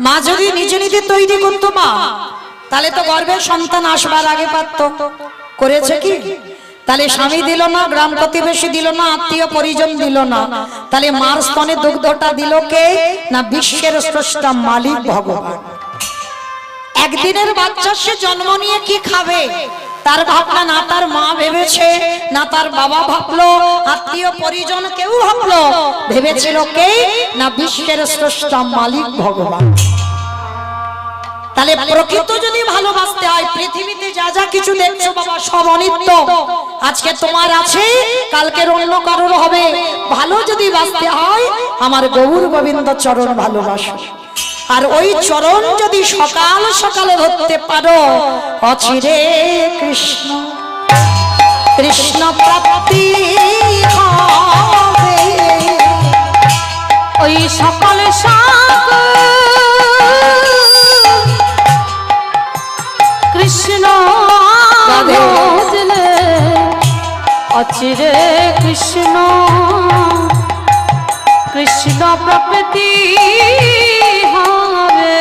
মা যদি নিজে নিজে তৈরি করতো মা, তাহলে তো গর্ভের সন্তান আসবার আগে পারতো। করেছে কি? তাহলে স্বামী দিল না, গ্রাম প্রতিবেশী দিল না, আত্মীয় পরিজন দিল না, তাহলে মার স্তনে দুগ্ধটা দিল কে? না বিশ্বের স্রষ্টা মালিক ভগবান। একদিনের বাচ্চা সে জন্ম নিয়ে কি খাবে তার ভাবনা না তার মা ভেবেছে, না তার বাবা ভাবলো, আত্মীয় পরিজন কেউ ভাবলো, ভেবেছিল কে? না বিশ্বের স্রষ্টা মালিক ভগবান। তাহলে প্রকৃত যদি ভালোবাসতে হয়, পৃথিবীতে যা যা কিছু দেখছো বাবা সব অনিত্য। আজকে তোমার আছে, কালকের অন্য কারোর হবে। ভালো যদি বাঁচতে হয় আমার গৌর গোবিন্দ চরণ ভালোবাসো। আর ওই চরণ যদি সকাল সকালে ধরতে পারো, অচিরে কৃষ্ণ কৃষ্ণ প্রাপ্তি হবে। ওই সকল কৃষ্ণ ভজলে অচিরে কৃষ্ণ কৃষ্ণ প্রকৃতি হবে।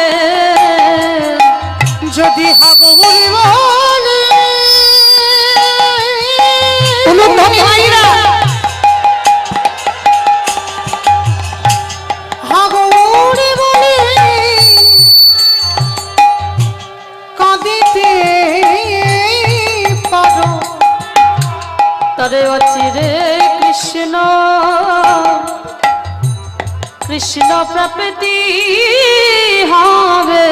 যদি হগবুড়ি বলে উলুধ্বনি মাইরা হগবুড়ি বলে কাঁদিতে পারো, তরে অচিরে কৃষ্ণ কৃষ্ণ প্রাপ্তি হবে।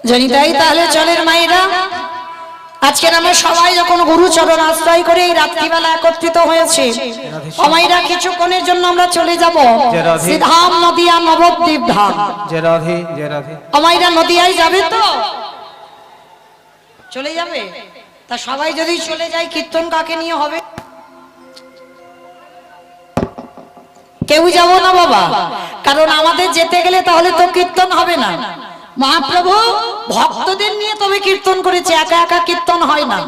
জনিতাই তাহলে চলেন মায়েরা, আজকের আমরা সবাই যখন গুরুচরণ আশ্রয় করে এই রাত্রিবেলা একত্রিত হয়েছে, মায়েরা কিছুক্ষণের জন্য আমরা চলে যাব শ্রীধাম নদিয়া নবদ্বীপ ধাম। মায়েরা নদিয়ায় যাবে তো? চলে যাবে? তা সবাই যদি চলে যায় কীর্তন কাকে নিয়ে হবে? কেউ যাব না বাবা, কারণ আমাদের যেতে গেলে তাহলে তো কীর্তন হবে না। মহাপ্রভু ভক্তদের নিয়ে তবে কীর্তন করেছে, একা একা কীর্তন হয় না।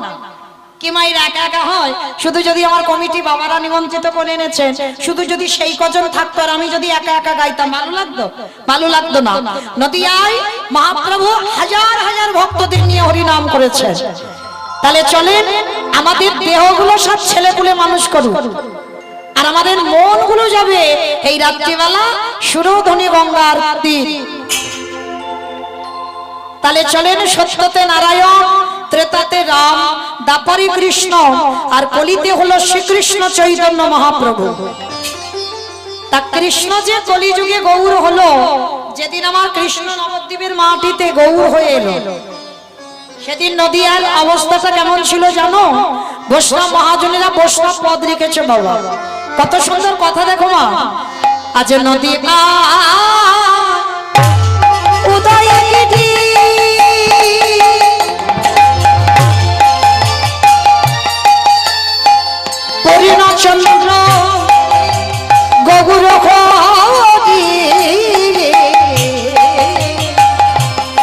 কি মায়ের একা একা হয়? শুধু যদি আমার কমিটি বাবারা নিমন্ত্রিত করে এনেছেন, শুধু যদি সেই কজন থাকতো আর আমি যদি একা একা গাইতাম ভালো লাগতো? ভালো লাগতো না। নদিয়ায় মহাপ্রভু হাজার হাজার ভক্তদের নিয়ে হরিনাম করেছেন। তাহলে চলেন আমাদের দেহগুলো সব ছেলেপুলে মানুষ করুক, আর আমাদের মনগুলো যাবে এই রাত্রিবেলা সুরধ্বনি গঙ্গার তীর। তাহলে চলেন সত্যতে নারায়ণ, ত্রেতাতে রাম, দাপারে কৃষ্ণ, আর কলিতে হলো শ্রীকৃষ্ণ চৈতন্য মহাপ্রভু। তা কৃষ্ণ যে কলিযুগে গৌর হলো, যেদিন আমার কৃষ্ণ নবদ্বীপের মাটিতে গৌর হয়ে এলো, সেদিন নদিয়ার অবস্থাটা কেমন ছিল জানো? বৈষ্ণব মহাজনেরা বৈষ্ণব পদ রেখেছে বাবা। কত সুন্দর কথা দেখো মা। আজ নদী উদয় চন্দ্র গগুর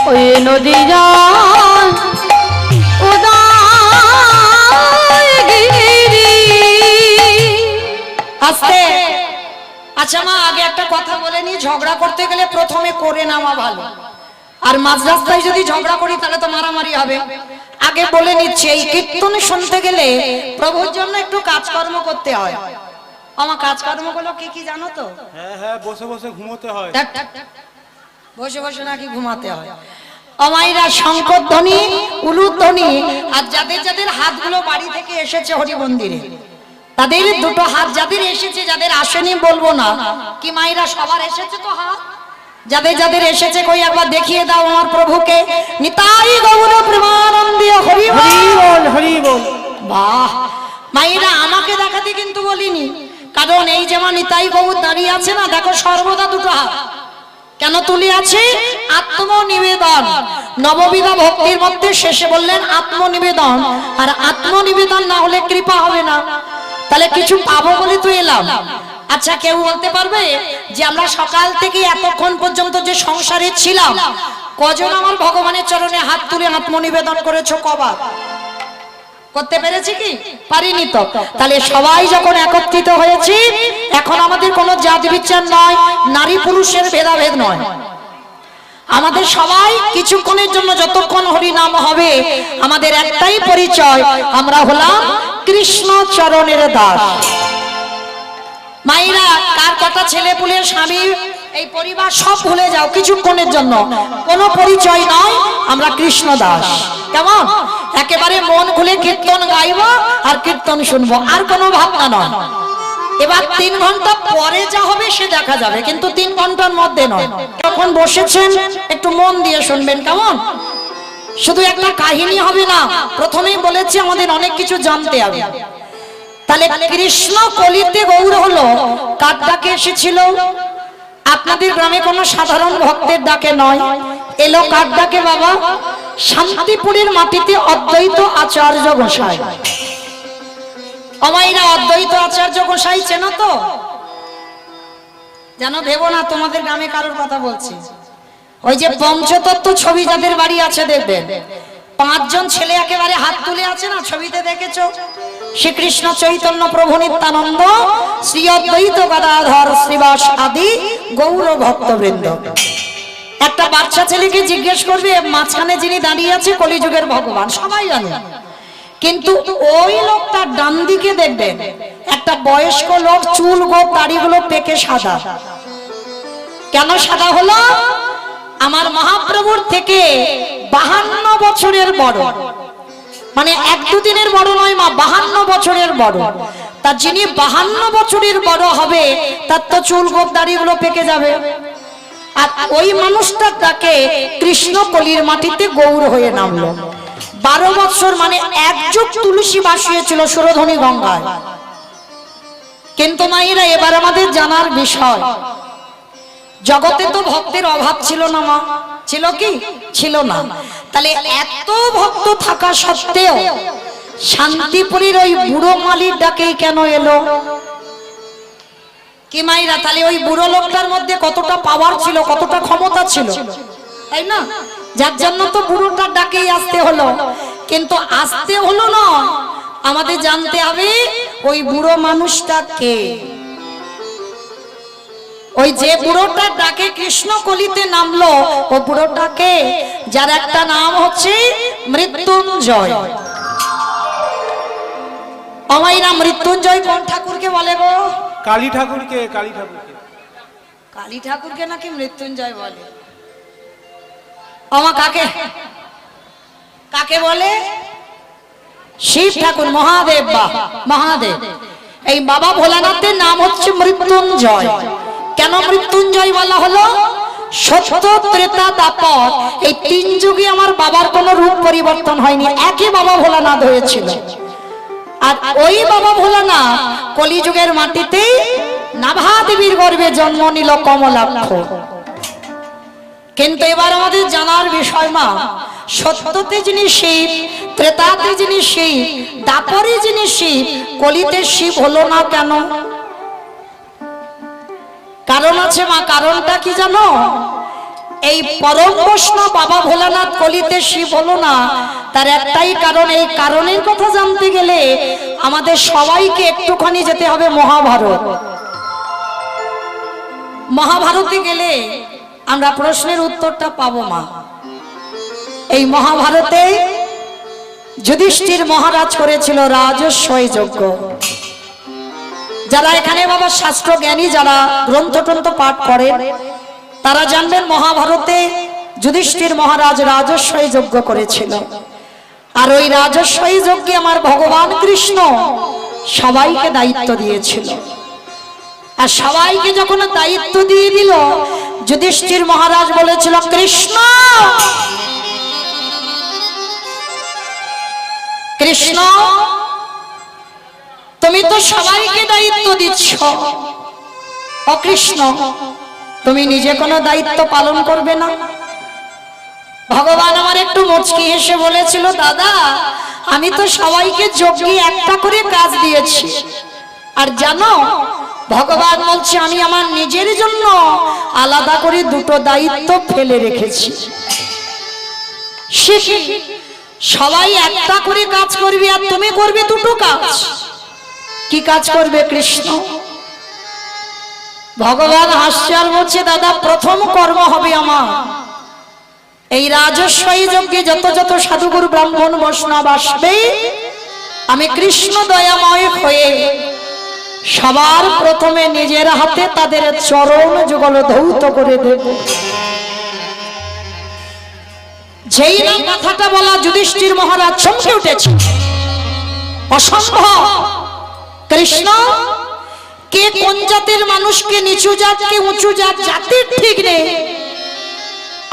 ওই নদী যান উদয়গিরি। আস্তে। আচ্ছা মা, আগে একটা কথা বলে নি, ঝগড়া করতে গেলে প্রথমে করে নামা ভালো, আর মাঝ রাস্তায় যদি ঝগড়া করি তাহলে তো মারামারি হবে। আগে বলে নিচ্ছে, এই কীর্তন শুনতে গেলে প্রভুর জন্য একটু কাজকর্ম করতে হয়। আমার কাজকর্ম গুলো কি কি জানো তো? হ্যাঁ, বসে বসে ঘুমোতে হয়। বসে বসে নাকি ঘুমাতে হয়? অমাইরা শঙ্করধ্বনি, উলুধ্বনি, আর যাদের যাদের হাতগুলো বাড়ি থেকে এসেছে হরি মন্দিরে, তাদের দুটো হাত যাদের এসেছে, যাদের আসেনি বলবো না, কি মায়েরা সবার এসেছে তো হাত? যাদের যাদের এসেছে কই একবার দেখিয়ে দাও আমার প্রভুকে। নিতাই গৌর প্রেমানন্দে হরি বল হরি বল। বাহ মায়েরা, আমাকে দেখাতে কিন্তু বলিনি, কারণ এই যেমন নিতাই গৌর দাঁড়িয়ে আছে না, দেখো সর্বদা দুটো হাত কেন তুলে আছে? আত্মনিবেদন। নববিধা ভক্তির মধ্যে শেষে বললেন আত্মনিবেদন, আর আত্মনিবেদন না হলে কৃপা হবে না। তাহলে কিছু পাবো বলে তো এলাম। আচ্ছা, কেউ বলতে পারবে যে আমরা সকাল থেকে এতক্ষণ পর্যন্ত যে সংসারে ছিলাম, কজন আমার ভগবানের চরণে হাত তুলে আত্মনিবেদন করেছো? কবার? করতে পেরেছি কি? পারিনি তো। তাহলে সবাই যখন একত্রিত হয়েছি, এখন আমাদের কোনো জাত বিচার নয়, নারী পুরুষের ভেদাভেদ নয়। আমাদের সবাই কিছুক্ষণের জন্য, যতক্ষণ হরি নাম হবে, আমাদের একটাই পরিচয়, আমরা হলাম কৃষ্ণ চরণের দাস। মায়েরা, কার কথা, ছেলে পুলে, স্বামী, এই পরিবার সব ভুলে যাও কিছুক্ষণের জন্য, কোনো পরিচয় নয়, আমরা কৃষ্ণ দাস। কেমন? একেবারে মন খুলে কীর্তন গাইবো আর কীর্তন শুনবো, আর কোনো ভাবনা নয়। এবার 3 ঘন্টা পরে যা হবে সে দেখা যাবে, কিন্তু 3 ঘন্টার মধ্যে নয়। যখন বসেছেন একটু মন দিয়ে শুনবেন, কেমন? শুধু একটা কাহিনী হবে না, প্রথমেই বলেছি আমাদের অনেক কিছু জানতে হবে। তাহলে কৃষ্ণ কলিতে গৌর হলো কার ডাকে এসেছিল? আপনাদের গ্রামে কোনো সাধারণ ভক্তের ডাকে নয়, এলো কার ডাকে বাবা? শান্তিপুরের মাটিতে অদ্বৈত আচার্য গোসাই। অমাইরা, অদ্বৈত আচার্য গোসাই চেনো তো? জানো? ভেবো না তোমাদের গ্রামে কারোর কথা বলছি। ওই যে পঞ্চতত্ত্ব ছবি যাদের বাড়ি আছে দেখবেন, 5 জন ছেলে একেবারে হাত তুলে আছে না, ছবিতে দেখেছো? শ্রীকৃষ্ণ চৈতন্য প্রভু নিত্যানন্দ, শ্রী অদ্বৈত গদাধর শ্রীবাস আদি গৌর ভক্তবৃন্দ। একটা বাচ্চা ছেলেকে জিজ্ঞেস করবে, মাঝখানে যিনি দাঁড়িয়ে আছে কলিযুগের ভগবান, সবাই জানে। কিন্তু ওই লোকটার ডান দিকে দেখবেন একটা বয়স্ক লোক, চুল গোপ দাড়িগুলো পেকে সাদা। কেন সাদা হলো? আমার মহাপ্রভুর থেকে 52 বছরের বড়, মানে 1-2 দিনের বড় নয় মা, 52 বছরের বড়। তা যিনি 52 বছরের বড় হবে, তার তো চুল গোপ দাড়িগুলো পেকে যাবে। আর ওই মানুষটা তাকে কৃষ্ণ কলির মাটিতে গৌর হয়ে নামলো। 12 বছর মানে 1 যুগ তুলসী বাসিয়েছিল সুরধনী গঙ্গায়। কিন্তু মায়েরা, এবার আমাদের জানার বিষয়, জগতে তো ভক্তের অভাব ছিল না মা, ছিল কি? ছিল না। তাহলে এত ভক্ত থাকা সত্ত্বেও শান্তিপুরীর ওই বুড়ো মালির ডাকেই কেন এলো? কি মাইরা? তাহলে ওই বুড়ো লোকটার মধ্যে কতটা পাওয়ার ছিল, কতটা ক্ষমতা ছিল, তাই না? যার জন্য তো বুড়োটার ডাকেই আসতে হলো। কিন্তু আসতে হলো না, আমাদের জানতে হবে ওই বুড়ো মানুষটা কে। ওই যে বুড়োটার ডাকে কৃষ্ণ কলিতে নামলো, ও বুড়োটাকে, যার একটা নাম হচ্ছে মৃত্যুঞ্জয়। অমাইরা, মৃত্যুঞ্জয় কোন ঠাকুরকে বলে গো? কালী ঠাকুরকে। কালী ঠাকুরকে। কালী ঠাকুরকে নাকি মৃত্যুঞ্জয় বলে? আমা কাকে কাকে বলে? শিব ঠাকুর, মহাদেব। বা মহাদেব, এই বাবা ভোলানাথের নাম হচ্ছে মৃত্যুঞ্জয়। কেন মৃত্যুঞ্জয় বলা হলো? সত্য, ত্রেতা, দ্বাপর, এই 3 যুগে আমার বাবার কোনো রূপ পরিবর্তন হয়নি, একই বাবা ভোলানাথ হয়েছিল। আর ওই বাবা ভোলানাথ কলিযুগের মাটিতেই নাভা দেবীর গর্ভে জন্ম নিল কমলাক্ষ। কিন্তু এবার আমাদের জানার বিষয় মা, সত্যতে যিনি শিব, ত্রেতাতে যিনি শিব, দ্বাপরে যিনি শিব, কলিতে শিব হলো না কেন? কারণ আছে মা। কারণটা কি জানো? এই পরম বৈষ্ণব বাবা ভোলানাথ কলিতে শিব হলো না, তার একটাই কারণ। এই কারণের কথা জানতে গেলে আমাদের সবাইকে একটুখানি যেতে হবে মহাভারত। মহাভারতে গেলে আমরা প্রশ্নের উত্তরটা পাবো মা। এই মহাভারতে যুধিষ্ঠির মহারাজ করেছিল রাজস্বই যজ্ঞ। যারা এখানে বাবা শাস্ত্র জ্ঞানী, যারা গ্রন্থ টন্থ পাঠ করেন, তারা জানবেন মহাভারতে যুধিষ্ঠির মহারাজ রাজস্বই যজ্ঞ করেছিল। আর ওই রাজস্বই যজ্ঞে আমার ভগবান কৃষ্ণ সবাইকে দায়িত্ব দিয়েছিল। আর সবাইকে যখন দায়িত্ব দিয়ে দিল, যুধিষ্ঠির মহারাজ বলেছিল, কৃষ্ণ কৃষ্ণ তুমি তো সবাইকে দায়িত্ব দিচ্ছ, ও কৃষ্ণ তুমি নিজে কোনো দায়িত্ব পালন করবে না? ভগবান আমার একটু মুচকি হেসে বলেছিল, দাদা আমি তো সবাইকে যজ্ঞে একটা করে কাজ দিয়েছি। আর জানো ভগবান বলছে, আমি আমার নিজের জন্য আলাদা করে 2টো দায়িত্ব ফেলে রেখেছি। সবাই একটা করে কাজ করবি আর তুমি করবে দুটো কাজ। কি কাজ করবে কৃষ্ণ? ভগবান হাসছে আর বলছে, দাদা প্রথম কর্ম হবে আমার এই রাজস্বী যজ্ঞে যত যত সাধুগুরু ব্রাহ্মণ বৈষ্ণব আসবে, আমি কৃষ্ণ দয়াময় হয়ে সবার প্রথমে নিজের হাতে তাদের চরণ যুগল ধৌত করে দেব। যেই না কথাটা বলা যুধিষ্ঠির মহারাজ চমকে উঠেছে। অসম্ভব! কৃষ্ণ কে কোন জাতের মানুষকে নিচু জাত কে উঁচু জাত জাতির ঠিক নেই,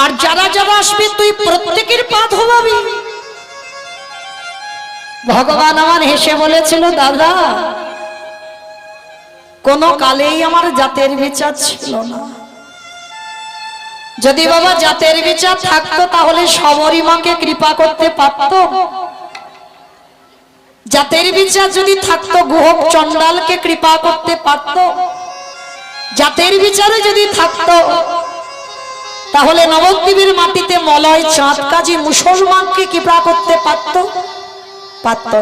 আর যারা যারা আসবে তুই প্রত্যেকের পা ধোবাবি। ভগবান আমার হেসে বলেছিল, দাদা কোন কালেই আমার জাতের বিচার ছিল না। যদি বাবা জাতের বিচার থাকতো তাহলে সবরই মাকে কৃপা করতে পারতো। জাতের বিচার যদি থাকতো গুহক চণ্ডালকে কৃপা করতে পারতো। জাতের বিচারে যদি থাকতো তাহলে নবদ্বীপের মাটিতে মলয় চাঁদ কাজী মুসলমানকে কৃপা করতে পারতো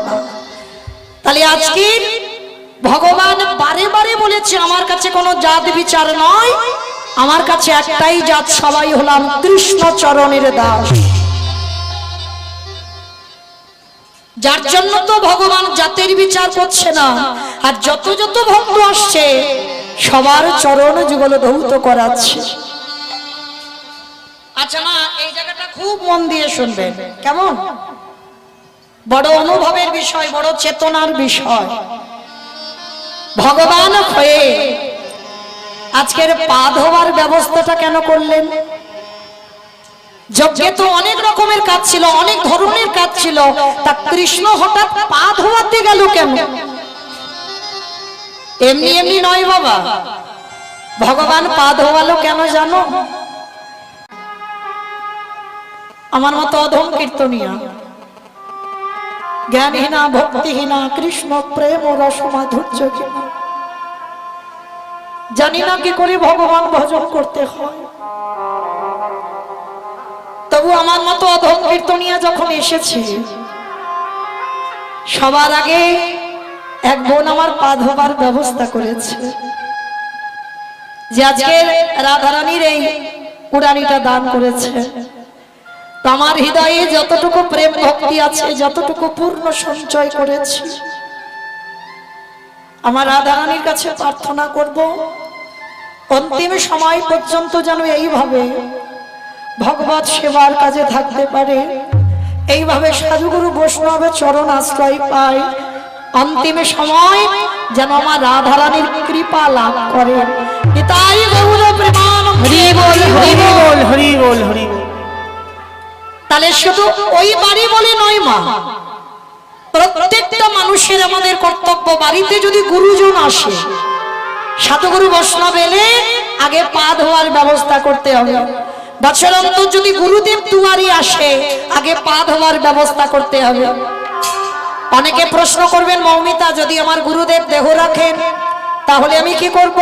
না। তাহলে আজকে ভগবান বারে বারে বলেছে আমার কাছে কোনো জাত বিচার নয়, আমার কাছে একটাই জাত, সবাই হলাম কৃষ্ণ চরণের দাস। যার জন্য তো ভগবান জাতের বিচার করছে না, আর যত যত ভক্ত আসছে সবার চরণ যুগল ধৌত করাচ্ছে। আচ্ছা না, এই জায়গাটা খুব মন দিয়ে শুনবেন, কেমন? বড় অনুভবের বিষয়, বড় চেতনার বিষয়। ভগবান হয়ে আজকের পা ধোয়ার ব্যবস্থাটা কেন করলেন? যজ্ঞে তো অনেক রকমের কাজ ছিল, অনেক ধরনের কাজ ছিল, তা কৃষ্ণ হঠাৎ পা ধোয়াতে গেল কেন? এমনি এমনি নয় বাবা, ভগবান পা ধোয়ালো কেন জানো? আমার মতো অধম কীর্তনিয়া, জ্ঞানহীনা ভক্তিহীনা, কৃষ্ণ প্রেম ও রস মাধুর্য কিনা, জানি না কি করে ভগবান ভজন করতে হয়। তবু আমার মতো অধম কীর্তনিয়া যখন এসেছে, সবার আগে এক বোন আমার পা ধোবার ব্যবস্থা করেছে, যে আজকে রাধারানীর এই কুড়ানিটা দান করেছে। তো আমার হৃদয়ে যতটুকু প্রেম ভক্তি আছে, যতটুকু পূর্ণ সঞ্চয় করেছি, আমার রাধারানীর কাছে প্রার্থনা করব অন্তিম সময় পর্যন্ত যেন এইভাবে ভগবত সেবার কাজে থাকতে পারে, এইভাবে সাধুগুরু বৈষ্ণবের চরণ আশ্রয় পায়, অন্তিম সময় যেন আমার রাধারানীর কৃপা লাভ করে। তাই গৌর প্রেমান হরি বল, হরি বল, হরি বল, হরি বল। তাহলে শুধু ওই বাড়ি বলে নয় মা, প্রত্যেকটা মানুষের আমাদের কর্তব্য, বাড়িতে যদি গুরুজন আসে, সাধুগুরু বৈষ্ণব এলে আগে পা ধোয়ার ব্যবস্থা করতে হবে। বছর অন্তর যদি গুরুদেব দুয়ারি আসে, আগে পা ধোয়ার ব্যবস্থা করতে হবে। অনেকে প্রশ্ন করবেন, মৌমিতা যদি আমার গুরুদেব দেহ রাখেন তাহলে আমি কি করব?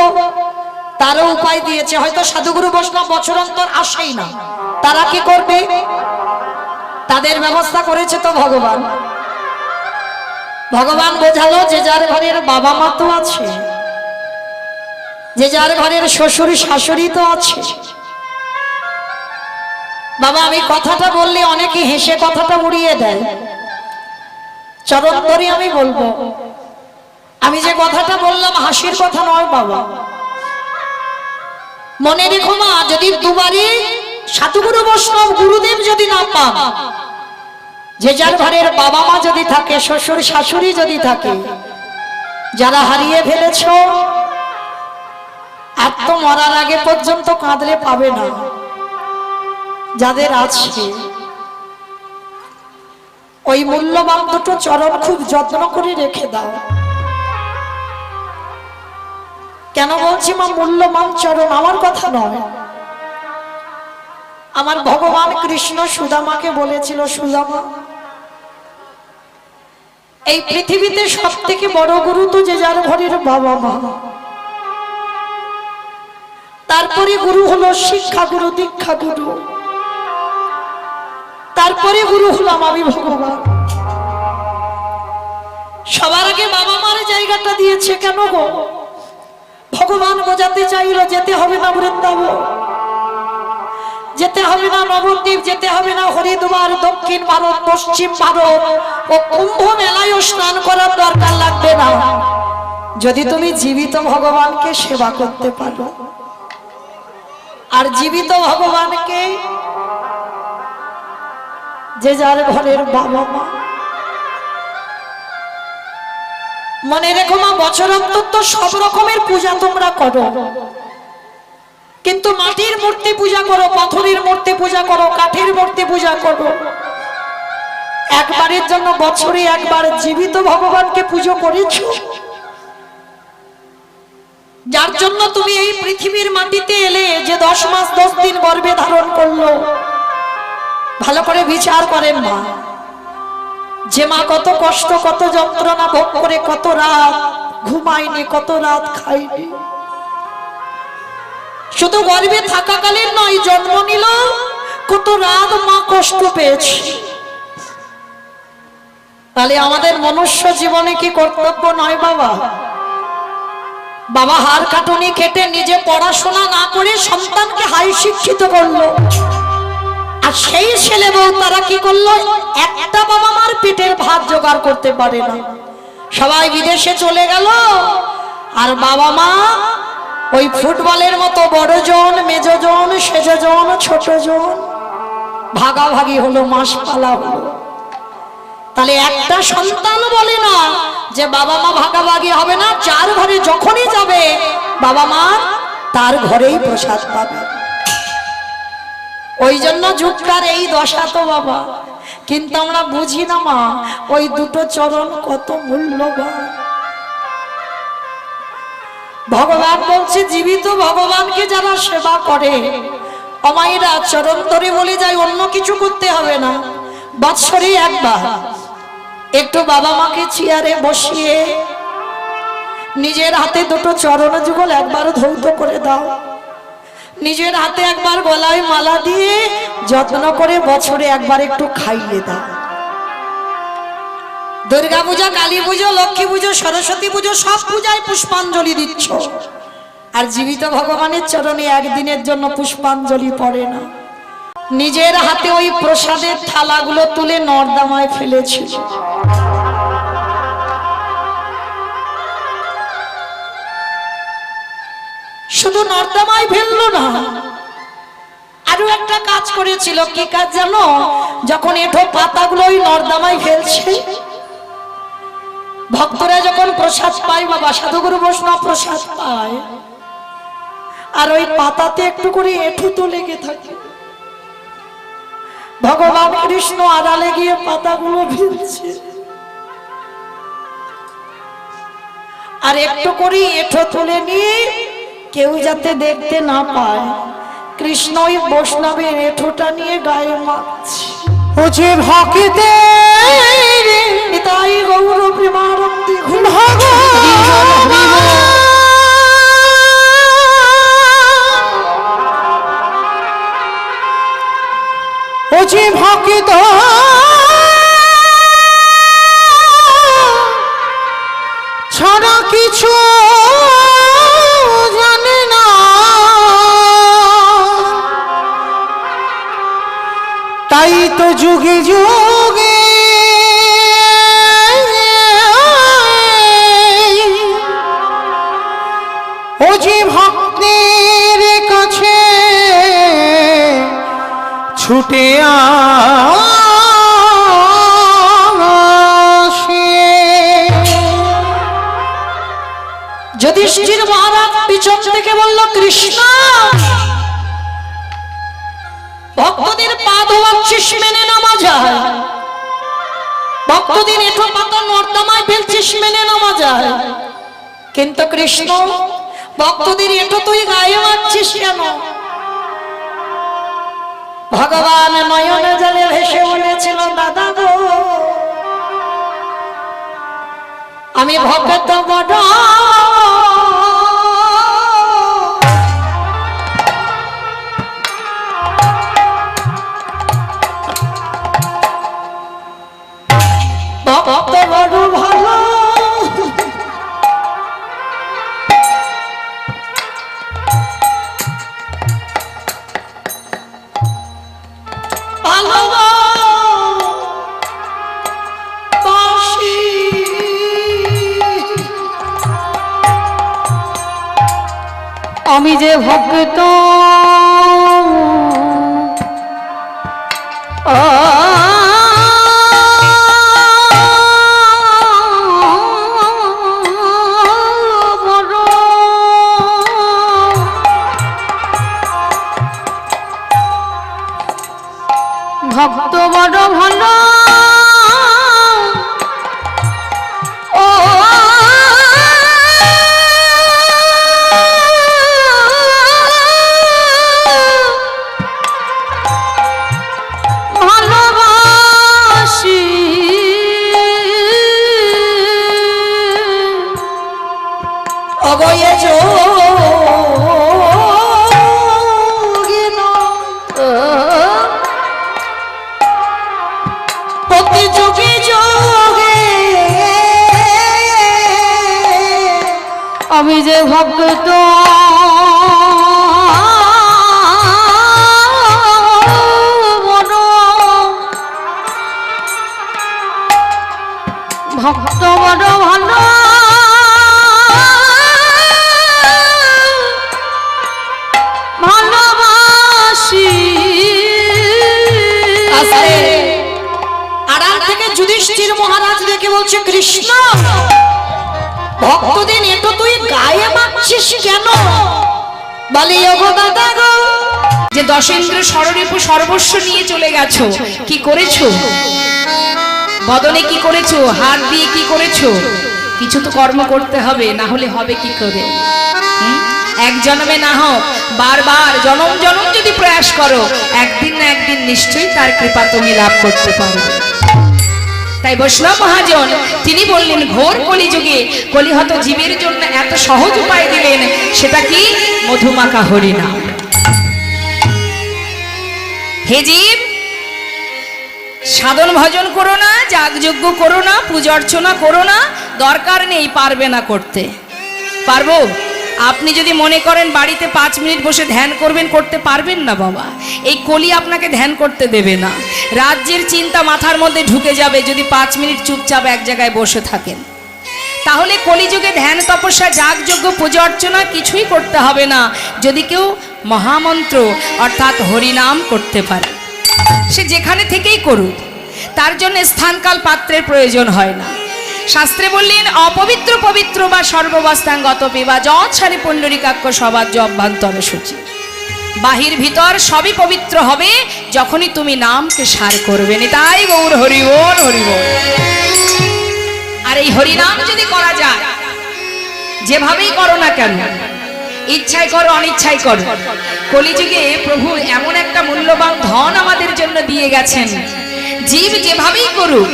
তারও উপায় দিয়েছে। হয়তো সাধুগুরু বৈষ্ণব বছর অন্তর আসেই না, তারা কি করবে? তাদের ব্যবস্থা করেছে তো ভগবান। ভগবান বোঝালো যে যার ঘরের বাবা মা তো আছে, যে যার ঘরের শ্বশুর শাশুড়ি তো আছে। বাবা আমি কথাটা বললে অনেকে হেসে কথাটা উড়িয়ে দেয়, চরণ ধরে আমি বলবো, আমি যে কথাটা বললাম হাসির কথা নয় বাবা। মনে রেখো মা, যদি দুবারই সাধুগুরু বৈষ্ণব গুরুদেব যদি না পান, যে যার ঘরের বাবা মা যদি থাকে, শ্বশুর শাশুড়ি যদি থাকে, যারা হারিয়ে ফেলেছ আর তো মরার আগে পর্যন্ত কাঁদলে পাবে না, যাদের আছে ওই মূল্যবান দুটো চরণ খুব যত্ন করে রেখে দাও। কেন বলছি মা মূল্যবান চরণ? আমার কথা নয়, আমার ভগবান কৃষ্ণ সুদামাকে বলেছিল, সুদামা এই পৃথিবীতে সব থেকে বড় গুরু তো যে যার ঘরের বাবা মা, তারপরে গুরু হলো শিক্ষা গুরু, দীক্ষা গুরু, তারপরে গুরু হলাম আমি ভগবান। সবার আগে বাবা মার জায়গাটা দিয়েছে কেন গো? ভগবান বোঝাতে চাইলো যেতে হবে না বৃন্দাবন, যেতে হবে না নবদ্বীপ, যেতে হবে না হরিদ্বার, দক্ষিণ ভারত, পশ্চিম ভারত ও কুম্ভ মেলায় স্নান করার দরকার লাগবে না, যদি তুমি জীবিত ভগবানকে সেবা করতে পারো। আর জীবিত ভগবানকে যে যার ঘরের বাবা মা, মনে রেখো মা, বছর অন্তত সব রকমের পূজা তোমরা করো, কিন্তু মাটির মূর্তি পূজা করো, পাথরের মূর্তি পূজা করো, কাঠের মূর্তি পূজা করো। একবারের জন্য বছরে একবার জীবিত ভগবানকে পুজো করেছো, যার জন্য তুমি এই পৃথিবীর মাটিতে এলে, যে 10 মাস 10 দিন গর্ভে ধারণ করলো। ভালো করে বিচার করেন মা, যে মা কত কষ্ট, কত যন্ত্রণা ভোগ করে, কত রাত ঘুমায়নি, কত রাত খায়নি। শুধু গর্ভে থাকাকালীন নয়, জন্ম নিল কত রাত মা কষ্ট পেয়েছে। তাহলে আমাদের মনুষ্য জীবনে কি কর্তব্য নয় বাবা? বাবা হাড় কাটুনি খেটে নিজে পড়াশোনা না করে সন্তানকে হাই শিক্ষিত করলো, আর সেই ছেলে বউ তারা কি করলো? একটা বাবা মার পেটের ভাত জোগাড় করতে পারে না, সবাই বিদেশে চলে গেল। আর বাবা মা ওই ফুটবলের মতো বড়জন, মেজজন, সেজজন, ছোটজন ভাগাভাগি হলো, মাস পালা হলো। তাহলে একটা সন্তান বলে না যে বাবা মা ভাগাভাগি হবে না, যার ঘরে যখনই যাবে বাবা মা তার ঘরেই প্রসাদ পাবে। ওই জন্য যুগটার এই দশা তো বাবা, কিন্তু আমরা বুঝি না মা, ওই দুটো চরণ কত মূল্যবান। ভগবান বলছে জীবিত ভগবানকে যারা সেবা করে, অমাইরা চরণ ধরে বলে যায় অন্য কিছু করতে হবে না, বৎসরে একবার একটু বাবা মাকে চেয়ারে বসিয়ে নিজের হাতে দুটো চরণ যুগল একবার ধৌত করে দাও, নিজের হাতে একবার গলায় মালা দিয়ে যত্ন করে বছরে একবার একটু খাইয়ে দাও। দুর্গা পূজা, কালী পুজো, লক্ষ্মী পুজো, সরস্বতী পুজো সব পূজায় পুষ্পাঞ্জলি দিচ্ছ, আর জীবিত ভগবানের চরণে একদিনের জন্য পুষ্পাঞ্জলি পড়ে না। নিজের হাতে ওই প্রসাদের থালাগুলো তুলে নর্দমায় ফেলেছিল। শুধু নর্দমায় ফেললো না, আরো একটা কাজ করেছিল। কি কাজ জানো? যখন এঠো পাতাগুলো ওই নর্দমায় ফেলছে, ভক্তরা যখন প্রসাদ পায়, বাবা সাধুগুরু বৈষ্ণব প্রসাদ পায়, আর ওই পাতাতে একটু করে এঠো তো লেগে থাকে, ভগবান কৃষ্ণ আড়ালে গিয়ে পাতাগুলো ফেলছে, আর একটু করে এঠো তুলে নিয়ে কেউ যাতে দেখতে না পায়, কৃষ্ণ ওই বৈষ্ণবের এঠোটা নিয়ে গায়ে মাখছে। ও যে ভক্তে তাই গৌর প্রেমানন্দে ও যে ভক্ত ছাড়া কিছু জানে না, তাই তো যুগে যুগে ও যে ভক্তের কাছে ছুটে আসে। যুধিষ্ঠির মহারাজ পিছন থেকে বলল, কৃষ্ণ ভক্তদের পা ধোয়াচ্ছিস, মেনে নেওয়া যায়, ভক্তদের এঠো পাতা নর্দমায় ফেলছিস, মেনে নেওয়া যায়, কিন্তু কৃষ্ণ ভক্তদের এঠো তুই গায়ে মারছিস কেন? ভগবান নয়ন জলে ভেসে বলেছিল, দাদা গো আমি ভক্ত বড়, আমি যে ভক্ত ভক্ত বড় ভালো ও ভালোবাসি অবয়ে প্রতি যুগে যোগে আমি যে ভক্ত বড় ভক্ত বড় ভালো ভালোবাসি আড়াল থেকে যুধিষ্ঠির মহারাজ দেখে বলছে কৃষ্ণ ভক্তদের এটো তুই গায়ে মারছিস কেন? বলে ওগো দাদা গো, যে দশেন্দ্র ষড়রিপু সর্বস্ব নিয়ে চলে গেছো, কি করেছো? বদনে কি করেছো? হাত দিয়ে কি করেছো? কিছু তো কর্ম করতে হবে, না হলে হবে কি করে? এক জন্মে না হোক, বারবার জনম জনম যদি প্রয়াস করো, একদিন না একদিন নিশ্চয়ই তার কৃপা তুমি লাভ করতে পারবে। তাই বৈষ্ণব মহাজন তিনি বললেন, ঘোর কলিযুগে কলিহত জীবের জন্য এত সহজ উপায় দিলেন, সেটা কি? মধুমাখা হরিনাম। হে জীব, সাধন ভজন করো না, যাগযজ্ঞ করো না, পূজা অর্চনা করো না, দরকার নেই, পারবে না করতে। পারবো? আপনি যদি মনে করেন বাড়িতে 5 মিনিট বসে ধ্যান করবেন, করতে পারবেন না বাবা। এই কলি আপনাকে ধ্যান করতে দেবে না। রাজ্যের চিন্তা মাথার মধ্যে ঢুকে যাবে যদি 5 মিনিট চুপচাপ এক জায়গায় বসে থাকেন। তাহলে কলিযুগে ধ্যান, তপস্যা, যাগযজ্ঞ, পূজা অর্চনা কিছুই করতে হবে না, যদি কেউ মহামন্ত্র অর্থাৎ হরিনাম করতে পারে। সে যেখানে থেকেই করুক, তার জন্য স্থানকাল পাত্রের প্রয়োজন হয় না। শাস্ত্রে বললেন, অপবিত্র পবিত্র বা সর্ববস্থাঙ্গত পিবা যৎ সারি পুণ্ডরিকাক্ষ সবাজ্য অভ্যন্তর সূচি। বাহির ভিতর সবই পবিত্র হবে যখনই তুমি নামকে সার করবে। তাই গৌর হরি বল, হরি বল। আর এই হরিনাম যদি করা যায়, যেভাবেই করো না কেন, ইচ্ছায় করো অনিচ্ছায় করো, কলিযুগে প্রভু এমন একটা মূল্যবান ধন আমাদের জন্য দিয়ে গেছেন। জীব যেভাবেই করুক,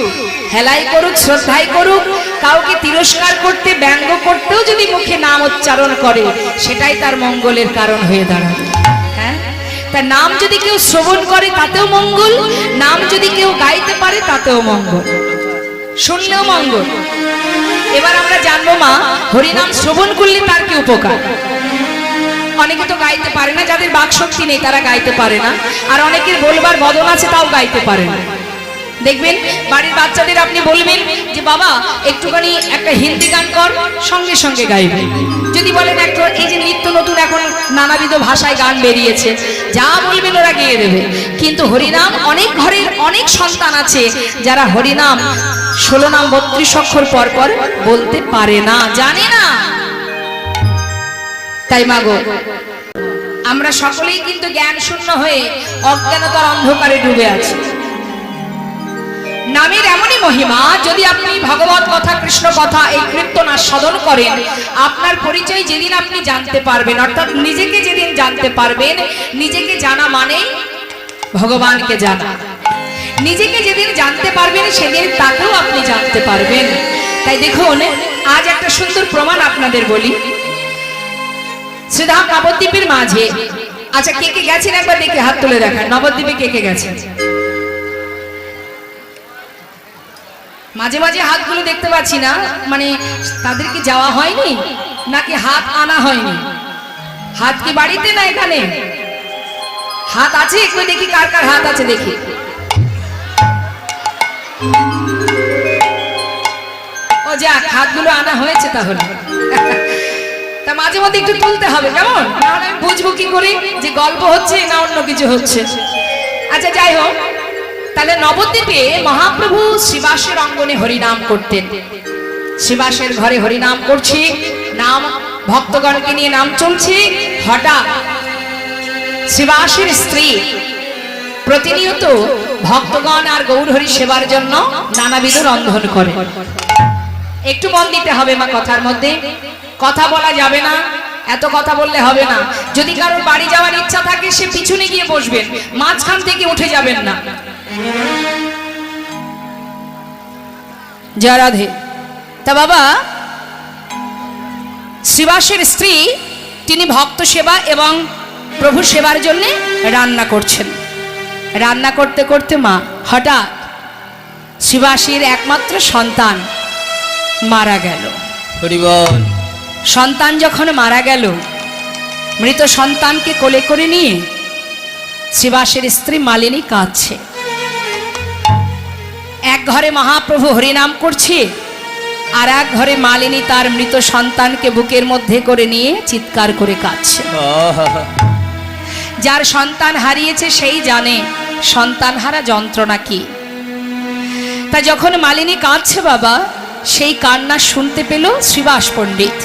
হেলাই করুক, শ্রদ্ধাই করুক, কাউকে তিরস্কার করতে, ব্যঙ্গ করতেও যদি মুখে নাম উচ্চারণ করে, সেটাই তার মঙ্গলের কারণ হয়ে দাঁড়াবে। হ্যাঁ, তার নাম যদি কেউ শ্রবণ করে তাতেও মঙ্গল, নাম যদি কেউ গাইতে পারে তাতেও মঙ্গল, শুনলেও মঙ্গল। এবার আমরা জানবো মা, হরিনাম শ্রবণ করলে তার কি উপকার। অনেকে তো গাইতে পারে না, যাদের বাকশক্তি নেই তারা গাইতে পারে না, আর অনেকের বলবার বদন আছে তাও গাইতে পারে না। দেখবেন বাড়ির বাচ্চাদের আপনি বলবেন যে বাবা একটুখানি একটা হিন্দি গান কর, সঙ্গে সঙ্গে গাইবে। যদি বলেন একটা, এই যে নিত্য নতুন এখন নানাবিধ ভাষায় গান বেরিয়েছে, যা বলবেন ওরা গেয়ে দেবে। কিন্তু হরিনাম, অনেক ঘরের অনেক সন্তান আছে যারা হরিনাম 16 নাম 32 অক্ষর পর পর বলতে পারে না, জানে না। তাই মাগো, আমরা সকলেই কিন্তু জ্ঞান শূন্য হয়ে অজ্ঞানতার অন্ধকারে ডুবে আছি। নামের এমনই মহিমা, যদি আপনি ভগবত কথা, কৃষ্ণ কথা, এই কীর্তন সাধন করেন, আপনার পরিচয় যেদিন আপনি জানতে পারবেন, অর্থাৎ নিজেকে যেদিন জানতে পারবেন, নিজেকে জানা মানে ভগবানকে জানা। নিজেকে যেদিন জানতে পারবেন, সেদিন তাকেও আপনি জানতে পারবেন। তাই দেখুন, আজ একটা সুন্দর প্রমাণ আপনাদের বলি। শ্রীধাম নবদ্বীপের মাঝে, আচ্ছা কে কে গেছেন একবার দেখে হাত তুলে দেখান। নবদ্বীপে কে কে গেছেন? মাঝে মাঝে হাতগুলো দেখতে পাচ্ছি না, মানে তাদের কি যাওয়া হয়নি নাকি হাত আনা হয়নি? হাত কি বাড়িতে না এখানে? হাত আছে? একটু দেখি কার কার হাত আছে দেখি। ও যাক, হাতগুলো আনা হয়েছে তাহলে। তা মাঝে মধ্যে একটু তুলতে হবে, কেমন? নাহলে আমি বুঝবো কি করে যে গল্প হচ্ছে না অন্য কিছু হচ্ছে। আচ্ছা যাই হোক, তাহলে নবদ্বীপে মহাপ্রভু শ্রীবাসের অঙ্গনে হরিনাম করতেন। শ্রীবাসের ঘরে হরিনাম করছি, নাম ভক্তগণকে নিয়ে নাম চলছে। হঠাৎ শ্রীবাসের স্ত্রী প্রতিনিয়ত ভক্তগণ আর গৌরহরি সেবার জন্য নানাবিধ রন্ধন করে। একটু মন দিতে হবে মা কথার মধ্যে, কথা বলা যাবে না, এত কথা বললে হবে না। যদি কারোর বাড়ি যাওয়ার ইচ্ছা থাকে সে পিছনে গিয়ে বসবেন, মাঝখান থেকে উঠে যাবেন না। জয় রাধে। তা বাবা, শ্রীবাসের স্ত্রী তিনি ভক্ত সেবা এবং প্রভু সেবার জন্য রান্না করছেন। রান্না করতে করতে মা হঠাৎ শ্রীবাসীর একমাত্র সন্তান মারা গেল। হরি বল। সন্তান যখন মারা গেল, মৃত সন্তানকে কোলে করে নিয়ে শ্রীবাসের স্ত্রী মালিনী কাঁদছে। এক ঘরে মহাপ্রভু হরিনাম করছে, আর এক ঘরে মালিনী তার মৃত সন্তানকে বুকের মধ্যে করে নিয়ে চিৎকার করে কাঁদছে। যার সন্তান হারিয়েছে সেই জানে সন্তানহারা যন্ত্রণা কি। তা যখন মালিনী কাঁদছে বাবা, সেই কান্না শুনতে পেল শ্রীবাস পণ্ডিত।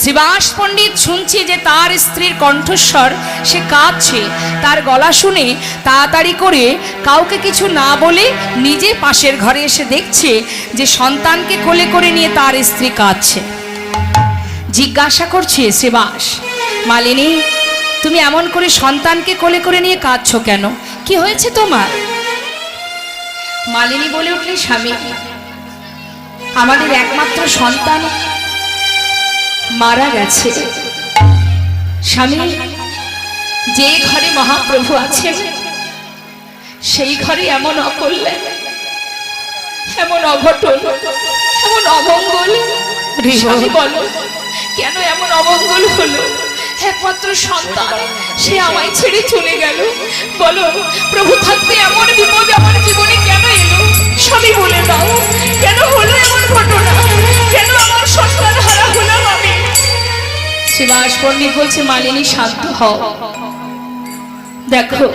শ্রীবাস পণ্ডিত শুনছে যে তার স্ত্রীর কণ্ঠস্বর, সে কাঁদছে, তার গলা শুনে তাড়াতাড়ি করে কাউকে কিছু না বলে নিজে পাশের ঘরে এসে দেখছে যে সন্তানকে কোলে করে নিয়ে তার স্ত্রী কাঁদছে। জিজ্ঞাসা করছে শ্রীবাস, মালিনী তুমি এমন করে সন্তানকে কোলে করে নিয়ে কাঁদছো কেন? কি হয়েছে তোমার? মালিনী বলে উঠলে, স্বামী আমাদের একমাত্র সন্তান মারা গেছে। স্বামী যে ঘরে মহাপ্রভু আছে সেই ঘরে এমন অকল্যাণ, এমন অঘটন, এমন অমঙ্গল। স্বামী বলো কেন এমন অমঙ্গল হলো? একমাত্র সন্তান সে আমায় ছেড়ে চলে গেল। বলো প্রভু থাকতে এমন বিপদ আমার জীবনে কেন এলো? স্বামী বলে দাও, কেন হলো এমন ঘটনা? কেন আমার সন্তান হারা হলাম আমি? শ্রীবাস পণ্ডিত বলছে, মালিনী শান্ত হও। দেখো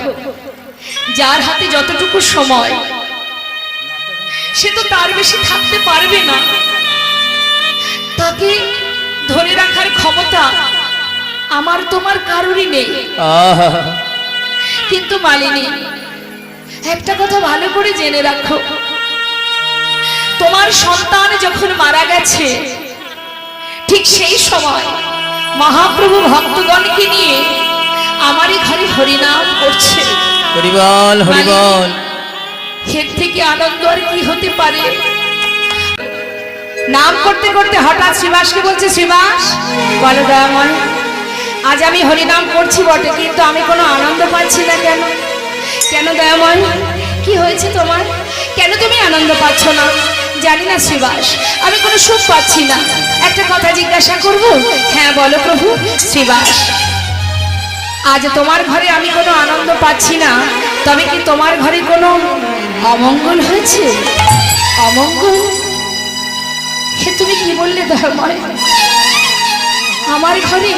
যার হাতে যতটুকু সময়, সে তো তার বেশি থাকতে পারবে না। তাকে ধরে রাখার ক্ষমতা আমার তোমার কারোরই নেই। কিন্তু মালিনী একটা কথা ভালো করে জেনে রাখো, তোমার সন্তান যখন মারা গেছে ঠিক সেই সময় মহাপ্রভু ভক্তগণকে নিয়ে আমারই ঘরে হরিনাম করছে। হরি বল, হরি বল। এর থেকে আনন্দ আর কি হতে পারে? নাম করতে করতে হঠাৎ শ্রীবাসকে বলছে, শ্রীবাস বলো দয়াময়, আজ আমি হরিনাম করছি বটে, কিন্তু আমি কোনো আনন্দ পাচ্ছি না কেন? কেন দয়াময়, কি হয়েছে তোমার? কেন তুমি আনন্দ পাচ্ছ না? জানি না শ্রীবাস, আমি কোনো সুখ পাচ্ছি না। একটা কথা জিজ্ঞাসা করব? হ্যাঁ বলো প্রভু। শ্রীবাস, আজ তোমার ঘরে আমি কোনো আনন্দ পাচ্ছি না, তবে কি তোমার ঘরে কোনো অমঙ্গল হয়েছে? অমঙ্গল? সে তুমি কি বললে দয়াময়? আমার ঘরে,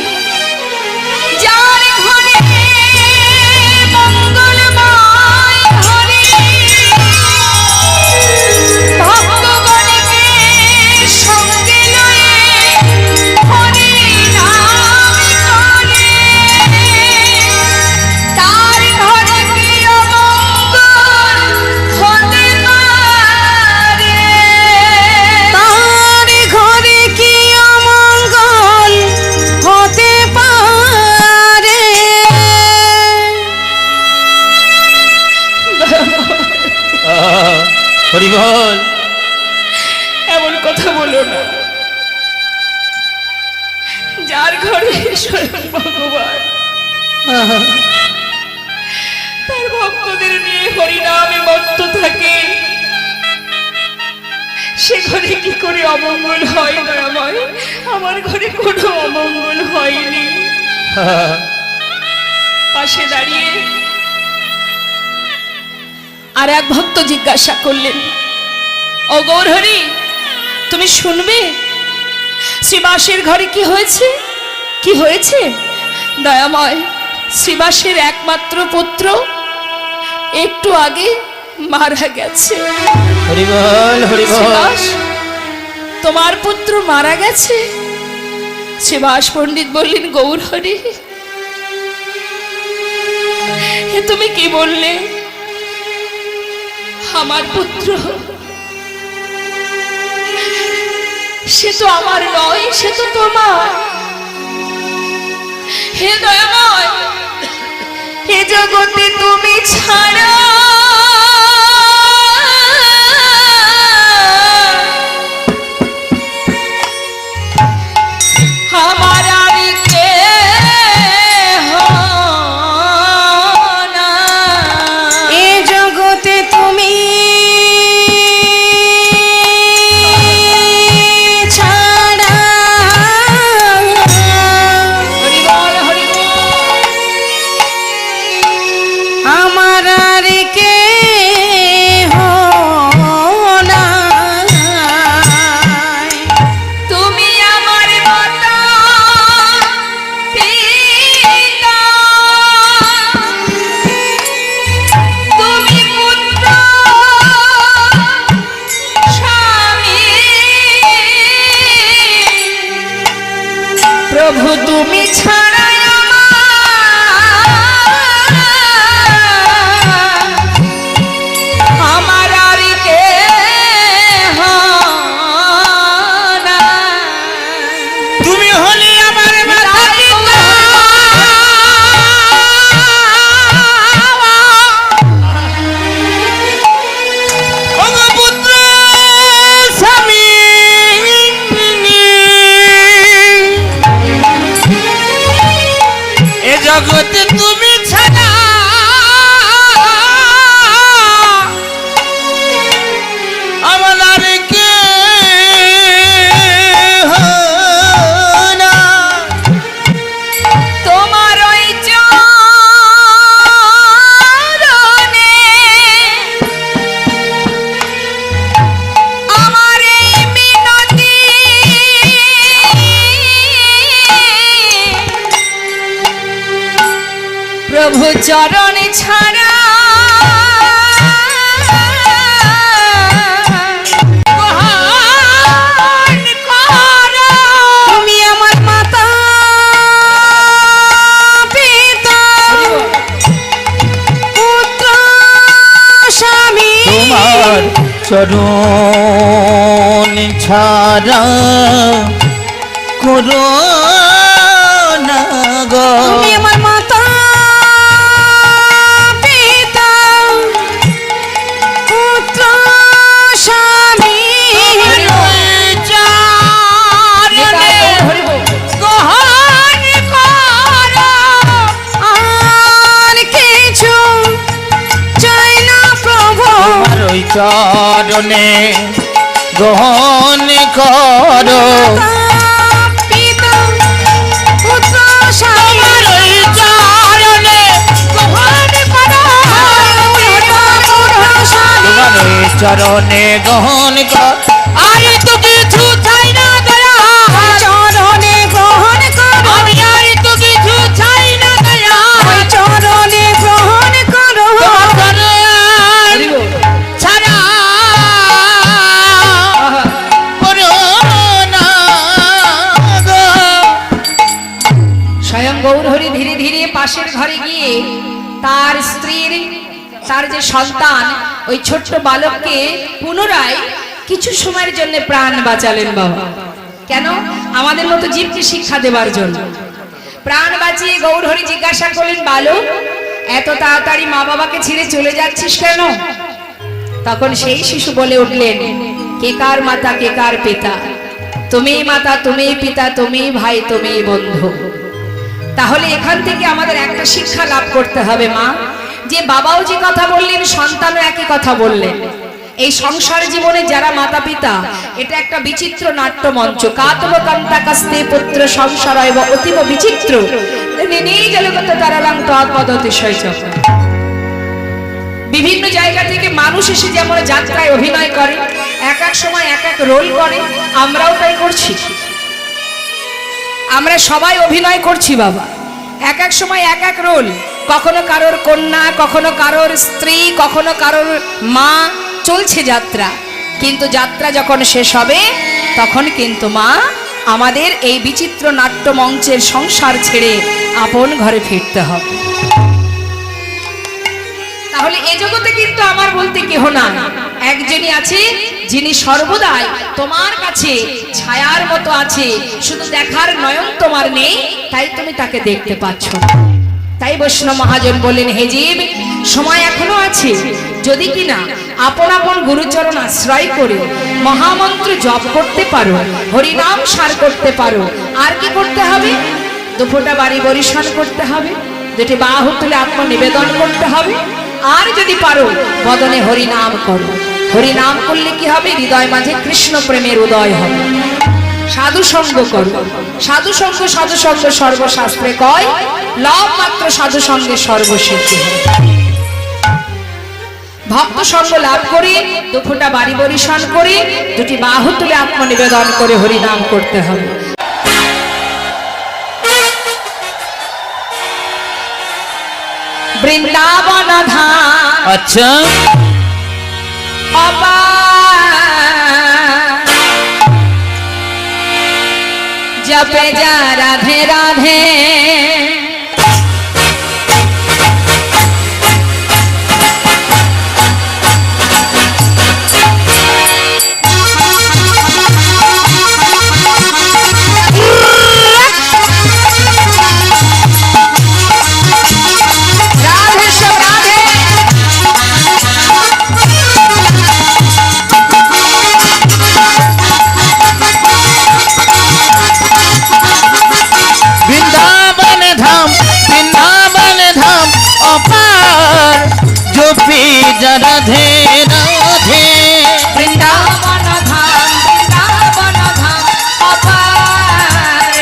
যার ঘরে মঙ্গলময় ঘরে ভক্তগণকে সঙ্গে লয়ে হরি নাম করে, তার ঘরে কি অমঙ্গল হতে পারে? তার ঘরে কি অমঙ্গল হতে পারে? হরি বল। এমন কথা বলো না। যার ঘরে স্বয়ং ভগবান তার ভক্তদের নিয়ে হরিনামে মত্ত থাকে, সে ঘরে কি করে অমঙ্গল হয়? দয়াময়, আমার ঘরে কোনো অমঙ্গল হয়নি। পাশে দাঁড়িয়ে আর এক ভক্ত জিজ্ঞাসা করলেন, ও গৌরহরি তুমি শুনবে? শ্রীবাসের ঘরে কি হয়েছে? কি হয়েছে? দয়াময়, শ্রীবাসের একমাত্র পুত্র একটু আগে মারা গেছে। হরি বল, হরি বল। শ্রীবাস, তোমার পুত্র মারা গেছে? শ্রীবাস পণ্ডিত বললেন, গৌর হরি, এ তুমি কি বললে? আমার পুত্র, সে তো আমার নয়, সে তো তোমার। হে দয়াময়, এ জগতে তুমি ছাড়া আমার আর কেহ নাই। এ জগতে তুমি ছাড়া হরি বল, হরি বল। আমার আর কেহ নাই। তুমি আমার মাতা পিতা, তুমি পুত্র স্বামী, প্রভু তুমি ছাড়া আমার আর কেহ নাই। তুমি হলে আমার মাতা পিতা, ওগো পুত্র স্বামী। এ জগতে তুমি ছাড়া আমার আর কেহ নাই। তোমার ওই চরণে আমার এই মিনতি, প্রভু চরণে ছাড়া গ্রহণ করো। তুমি আমার মাতা পিতা পুত্র স্বামী। তোমার চরণ ছাড়া করো না গো। তুমি আমার মাতা পিতা পুত্র স্বামী। গ্রহণ করো। আর কিছু চাই না প্রভু। তোমার ওই চরণে গ্রহণ করো। পিতা পুত্র স্বামী। তোমার ওই চরণে গ্রহণ করো। পুত্র স্বামী। তোমার ওই চরণে গ্রহণ কর। আর তো কিছু চাই না দয়া, চরণে গ্রহণ করো। আমি আর তো কিছু চাই না দয়া। চরণে গ্রহণ করো। তোমার চরণ ছাড়া করো না গো। স্বয়ং গৌরহরি ধীরে ধীরে পাশের ঘরে গিয়ে তার স্ত্রীর, তার যে সন্তান, ওই ছোট্ট বালককে পুনরায় কিছু সময়ের জন্য প্রাণ বাঁচালেন বাবা। কেন? আমাদের মতো জীবকে শিক্ষা দেবার জন্য প্রাণ বাঁচিয়ে গৌরহরি জিজ্ঞাসা করলেন, বালক, এত তাড়াতাড়ি মা বাবাকে ছেড়ে চলে যাচ্ছিস কেন? তখন সেই শিশু বলে উঠলেন, কে কার মাতা, কে কার পিতা? তুমি মাতা, তুমি পিতা, তুমি ভাই, তুমি বন্ধু। তাহলে এখান থেকে আমাদের একটা শিক্ষা লাভ করতে হবে মা, যে বাবাও যে কথা বললেন সন্তানও একই কথা বললেন। এই সংসার জীবনে যারা মাতা পিতা, এটা একটা বিচিত্র নাট্য মঞ্চ। কাতব কান্তাকাস্তে পুত্র সংসারয় অতীব বিচিত্র নিজ জগত তারালাং তৎপদতিশয় চক্র। বিভিন্ন জায়গা থেকে মানুষ এসে যেমন যাত্রায় অভিনয় করে, এক এক সময় এক এক রোল করে, আমরাও তাই করছি। আমরা সবাই অভিনয় করছি বাবা, এক এক সময় এক এক রোল, কখনো কারোর কন্যা, কখনো কারোর স্ত্রী, কখনো কারোর মা, চলছে যাত্রা। কিন্তু যাত্রা যখন শেষ হবে তখন কিন্তু মা আমাদের এই বিচিত্র নাট্য মঞ্চের সংসার ছেড়ে আপন ঘরে ফিরতে হবে। তাহলে এ জগতে কিন্তু আমার বলতে কেহ না, একজনই আছে যিনি সর্বদাই তোমার কাছে ছায়ার মতো আছে, শুধু দেখার নয়ন তোমার নেই, তাই তুমি তাকে দেখতে পাচ্ছ না। তাই বৈষ্ণব মহাজন বললেন, হে জীব, সময় এখনো আছে, যদি কিনা আপন আপন গুরুচরণ আশ্রয় করে মহামন্ত্র জপ করতে পারো, হরিনাম সার করতে পারো, আর কি করতে হবে? দুফোঁটা বাড়ি বরিশান করতে হবে, দুটি বাহু তুলে আত্মনিবেদন করতে হবে, আর যদি পারো বদনে হরিনাম করো। হরিনাম করলে কি হবে? হৃদয় মাঝে কৃষ্ণ প্রেমের উদয় হবে। সাধু সঙ্গ করো, সাধু সঙ্গ সর্বশাস্ত্রে কয়, লব মাত্র সাধু সঙ্গে সর্বসিদ্ধি হয়। ভক্ত সঙ্গ লাভ করে দুফোঁটা বাড়ি বরিশান করে দুটি বাহু তুলে আত্মনিবেদন করে হরিনাম করতে হবে। বৃন্দাবন ধাম আচ্ছা जपे जा राधे राधे राधे राधे वृंदावन धाम अपार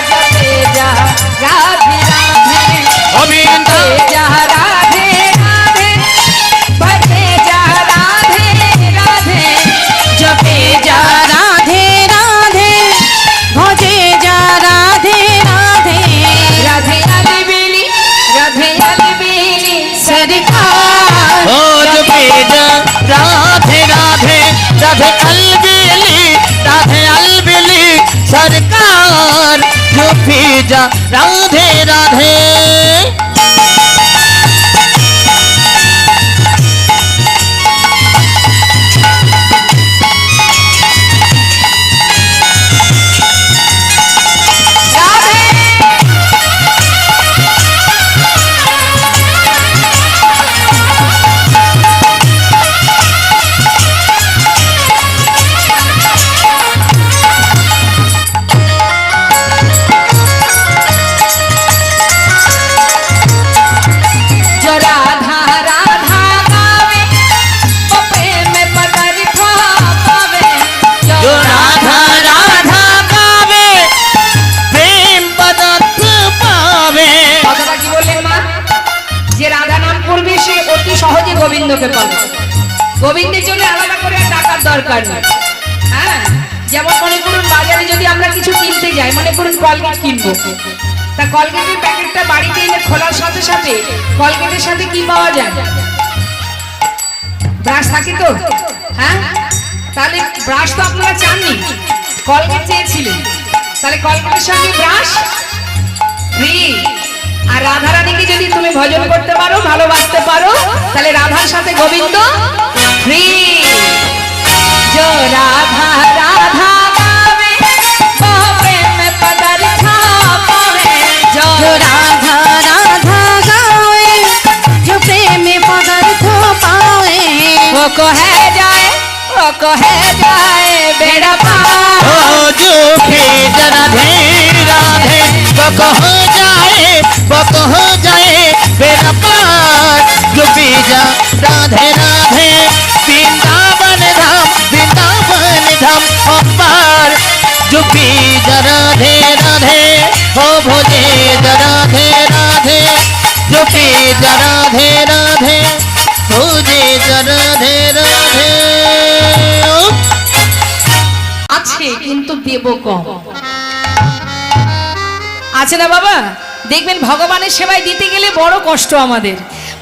जपे जा राधे राधे गोविंदा जा राधे राधे भजे जा राधे राधे जपे जा राधे राधे भजे जा राधे राधे राधे अलबेली सरकार ओ जपे जा राधे राधे राधे अलबेली सरकार जपे जा राधे राधे গোবিন্দকে পাবে। গোবিন্দের জন্য আলাদা করে টাকার দরকার নেই। হ্যাঁ, যেমন মনে করুন বাজারে যদি আমরা কিছু কিনতে যাই, মনে করুন কলগেট কিনবো, তা কলগেটের প্যাকেটটা বাড়িতে এনে খোলার সাথে সাথে কলগেটের সাথে কি পাওয়া যায়? ব্রাশ থাকে তো। হ্যাঁ, তাহলে ব্রাশ তো আপনারা চাননি, কলগেট চেয়েছিলেন, তাহলে কলগেটের সঙ্গে ব্রাশ ফ্রি। আর রাধারানীকে যদি তুমি ভজন করতে পারো, ভালোবাসতে পারো, তাহলে রাধার সাথে গোবিন্দ ফ্রি। जो राधा राधा गावे वो प्रेम पदार्थ पावे। जो राधा राधा गावे जो प्रेम पदार्थ पावे वो कहे जाए बेड़ा पार। ओ जो भेज राधे राधे वो कहो जाए बेड़ा पार जो बीजा राधे राधे वृंदावन धाम अपार जो बीजा राधे राधे हो भोजे राधे राधे जो बीजा राधे राधे भोजे राधे राधे আছে কিন্তু দেব কম। আছে না বাবা? দেখবেন ভগবানের সেবায় দিতে গেলে বড় কষ্ট আমাদের।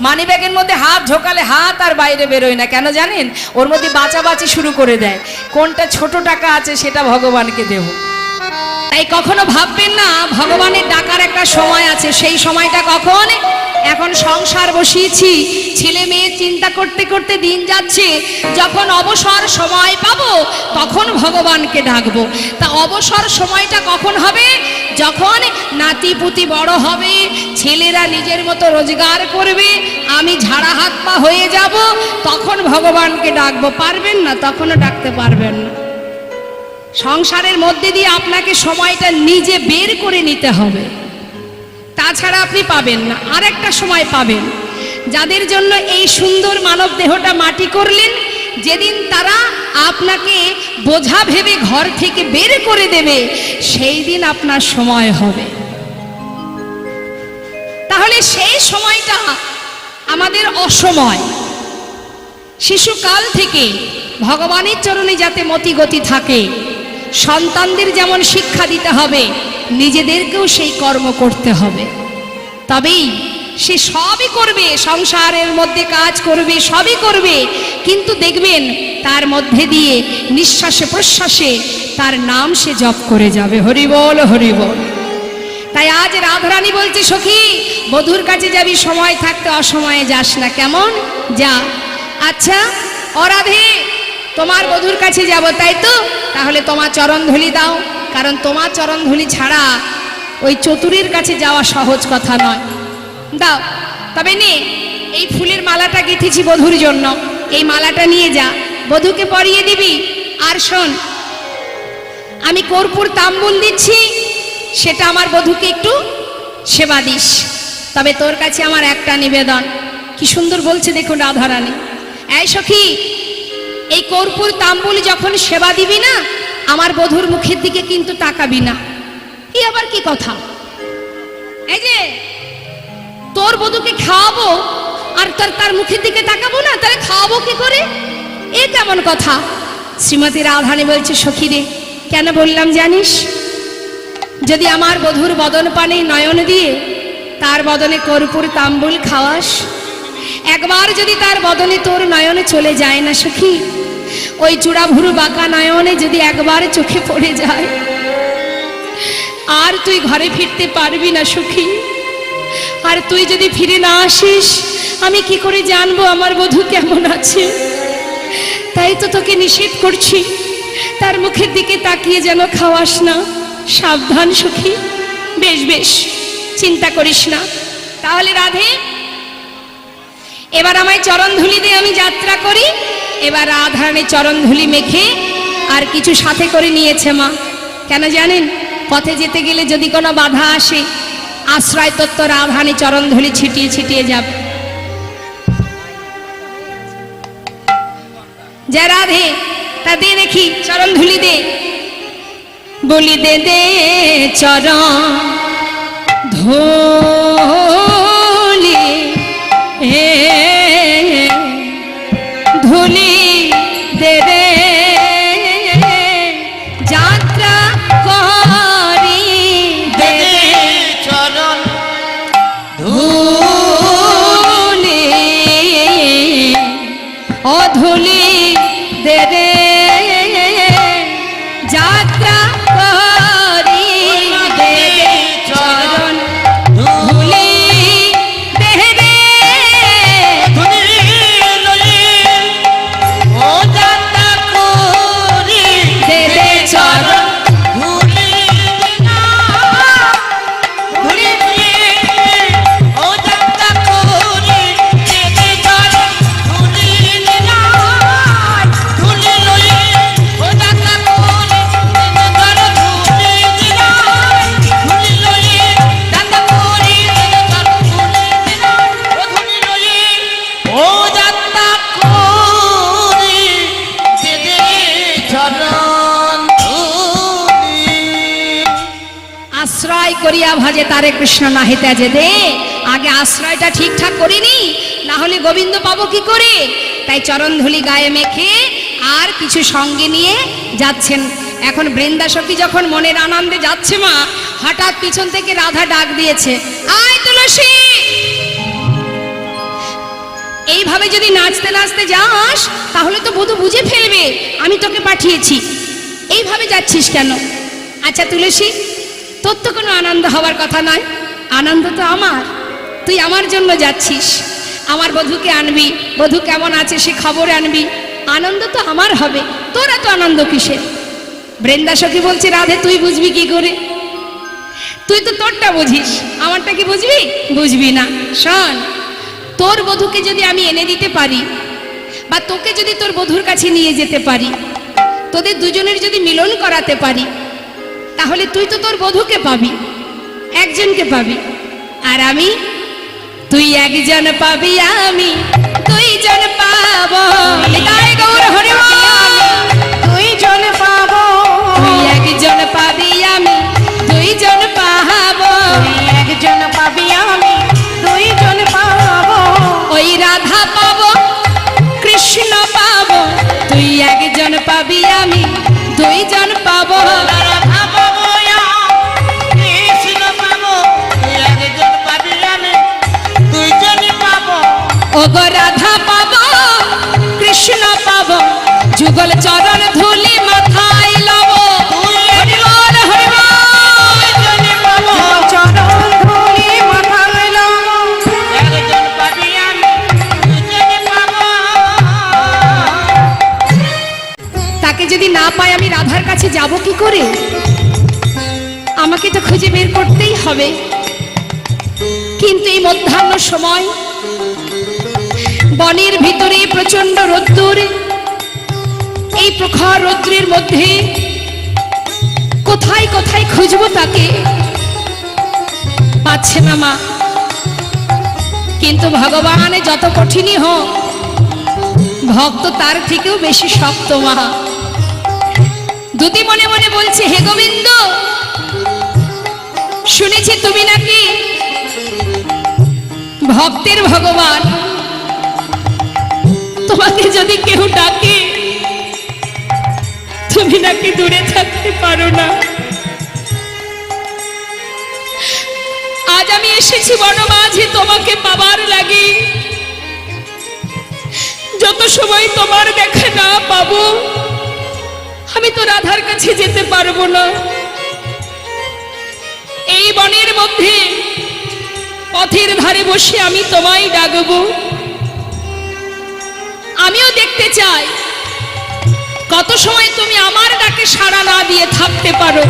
মানি ব্যাগের মধ্যে হাত ঢোকালে হাত আর বাইরে বেরোয় না, কেন জানেন? ওর মধ্যে বাঁচাবাচি শুরু করে দেয়, কোনটা ছোট টাকা আছে সেটা ভগবানকে দেব। তাই কখনো ভাববেন না ভগবানের ডাকার একটা সময় আছে, সেই সময়টা কখন? এখন সংসার বসিয়েছি, ছেলে মেয়ে চিন্তা করতে করতে দিন যাচ্ছে, যখন অবসর সময় পাবো তখন ভগবানকে ডাকবো। তা অবসর সময়টা কখন হবে? যখন নাতি পুতি বড় হবে, ছেলেরা নিজের মতো রোজগার করবে, আমি ঝাড়া হাত পা হয়ে যাব, তখন ভগবানকে ডাকবো। পারবেন না, তখনও ডাকতে পারবেন না। সংসারের মধ্যে দিয়ে আপনাকে সময়টা নিজে বের করে নিতে হবে, তাছাড়া আপনি পাবেন না। আর একটা সময় পাবেন, যাদের জন্য এই সুন্দর মানব দেহটা মাটি করলেন, যেদিন তারা আপনাকে বোঝা ভেবে ঘর থেকে বের করে দেবে, সেই দিন আপনার সময় হবে। তাহলে সেই সময়টা আমাদের অসময়। শিশুকাল থেকে ভগবানের চরণে যাতে মতি গতি থাকে, সন্তানদের যেমন শিক্ষা দিতে হবে, নিজেদেরকেও সেই কর্ম করতে হবে। তবেই সে সবই করবে, সংসারের মধ্যে কাজ করবে, সবই করবে, কিন্তু দেখবেন তার মধ্যে দিয়ে নিঃশ্বাসে প্রশ্বাসে তার নাম সে জপ করে যাবে। হরি বল, হরি বল। তাই আজ রাধারানী বলছে, সখী বধূর কাছে যাবি, সময় থাকতে অসময়ে যাস না, কেমন? যা। আচ্ছা অরাধে, তোমার বধূর কাছে যাব, তাই তো? তাহলে তোমার চরণ ধুলি দাও, কারণ তোমার চরণ ধুলি ছাড়া ওই চতুরের কাছে যাওয়া সহজ কথা নয়। দাও। তবে নে, এই ফুলের মালাটা গেঁথেছি বধূর জন্য, এই মালাটা নিয়ে যা, বধূকে পরিয়ে দিবি। আর শোন, আমি কর্পূর তাম্বুল দিচ্ছি, সেটা আমার বধূকে একটু সেবা দিস। তবে তোর কাছে আমার একটা নিবেদন। কি সুন্দর বলছে দেখুন রাধারানী। এই সখী, এই কর্পূর তাম্বুল যখন সেবা দিবি না, আমার বধূর মুখের দিকে কিন্তু তাকাবি না। এই আবার কি কথা? এই যে তোর বধূকে খাওয়াবো আর তার মুখের দিকে তাকাবো না, তাহলে খাওয়াবো কি করে? এ কেমন কথা? শ্রীমতী রাধারানী বলছে, সখী রে, কেন বললাম জানিস? যদি আমার বধূর বদন পানে নয়ন দিয়ে তার বদনে কর্পূর তাম্বুল খাওয়াস, একবার যদি তার বদনে তোর নয়নে চলে যায় না সখী, ওই চূড়া ভুরু বাঁকা নয়নে যদি একবার চোখে পড়ে যায়, আর তুই ঘরে ফিরতে পারবি না সখী। আর তুই যদি ফিরে না আসিস, আমি কি করে জানবো আমার বধূ কেমন আছে? তাই তো তোকে নিষেধ করছি, তার মুখের দিকে তাকিয়ে যেন খাওয়াস না। সাবধান সখী। বেশ বেশ, চিন্তা করিস না। তাহলে রাধে, এবার আমায় চরণ ধুলি দিয়ে আমি যাত্রা করি। এবার রাধারানী চরণ ধুলি মেখে আর কিছু সাথে করে নিয়েছে মা। কেন জানেন? পথে যেতে গেলে যদি কোনো বাধা আসে, আশ্রয় তত্ত্ব রাধারানী চরণ ধুলি ছিটিয়ে ছিটিয়ে যাবে। যা রাধে, তা দে দেখি, চরণ ধুলি দে। বলি দে দে চরণ ধুলি, ধুলি দে রে, যাত্রা করি দে চরণ ধুলি, ও ধুলি দে রে, যাত্রা করি দে চরণ ধুলি দে রে, ও যাত্রা করি দে দে চরণ ধুলি ধুলি, ও যাত্রা করি চরণ ধুলি, ধুলি লই, ও যাত্রা করি চরণ ধুলি, ধুলি লই, যাত্রা করি চরণ ধুলি, ও ধুলি লই, ও যাত্রা করি চরণ ধুলি। আশ্রয় করিয়া ভাজে তারে কৃষ্ণ নাহিতে যে দে। আগে আশ্রয়টা ঠিকঠাক করিনি, না হলে গোবিন্দ পাবো কি করে? তাই চরণ ধুলি গায়ে মেখে আর কিছু সঙ্গে নিয়ে যাচ্ছেন। এখন বৃন্দা সখী যখন মনের আনন্দে যাচ্ছে মা, হঠাৎ পিছন থেকে রাধা ডাক দিয়েছে, আয় তুলসী। এইভাবে যদি নাচতে নাচতে যাস তাহলে তো বধূ বুঝে ফেলবে আমি তোকে পাঠিয়েছি। এইভাবে যাচ্ছিস কেন? আচ্ছা তুলসী, তোর তো কোনো আনন্দ হওয়ার কথা নয়, আনন্দ তো আমার। তুই আমার জন্য যাচ্ছিস, আমার বধূকে আনবি, বধূ কেমন আছে সে খবর আনবি, আনন্দ তো আমার হবে, তোর এত আনন্দ কিসের? বৃন্দা সখী বলছে, রাধে তুই বুঝবি কি করে? তুই তো তোরটা বুঝিস, আমারটা কি বুঝবি? বুঝবি না। শোন, তোর বধূকে যদি আমি এনে দিতে পারি বা তোকে যদি তোর বধূর কাছে নিয়ে যেতে পারি, তোদের দুজনের যদি মিলন করাতে পারি, তাহলে তুই তো তোর বধূকে পাবি, একজনকে পাবি, আর আমি, তুই একজন পাবি, আমি দুইজন পাবো। গায়ে গৌর হরি বল। দুইজন পাবো, তুই একজন পাবি, আমি দুইজন পাবো। তুই একজন পাবি, আমি দুইজন পাবো। ওই রাধা পাবো, কৃষ্ণ পাবো, তুই একজন পাবি, আমি দুইজন পাবো। রাধা পাবো, কৃষ্ণ পাবো, একজন পাবি, আমি দুইজনই পাবো। ওগো রাধা পাবো, কৃষ্ণ পাবো, যুগল চরণ ধুলি মাথায় লব। হরি বল, হরি বল। দুইজনই পাবো, চরণ ধুলি মাথায় লব। একজন পাবি, আমি দুইজনই পাবো। তাকে যদি না পাই আমি রাধার কাছে যাব কি করে? আমাকে তো খুঁজে বের করতেই হবে। কিন্তু এই মধ্যাহ্ন সময় বনের ভিতরে প্রচন্ড রোদ্দুর, এই প্রখর রৌদ্রের মধ্যে কোথায় কোথায় খুঁজবো তাকে, পাচ্ছে না মা। কিন্তু ভগবান যত কঠিনই হোক, ভক্ত তার থেকেও বেশি শক্ত মা। দুতি মনে মনে বলছে, হে গোবিন্দ, শুনেছি তুমি নাকি ভক্তের ভগবান, তোমাকে যদি কেউ ডাকে তুমি নাকি দূরে থাকতে পারো না। আজ আমি এসেছি বন মাঝে তোমাকে পাবার লাগি। যত সময় তোমার দেখা না পাবো আমি তো রাধার কাছে যেতে পারবো না। এই বনের মধ্যে পথের ধারে বসে আমি তোমায় ডাকবো। আমিও দেখতে চাই কত সময় তুমি আমার ডাকে সাড়া না দিয়ে থাকতে পারো।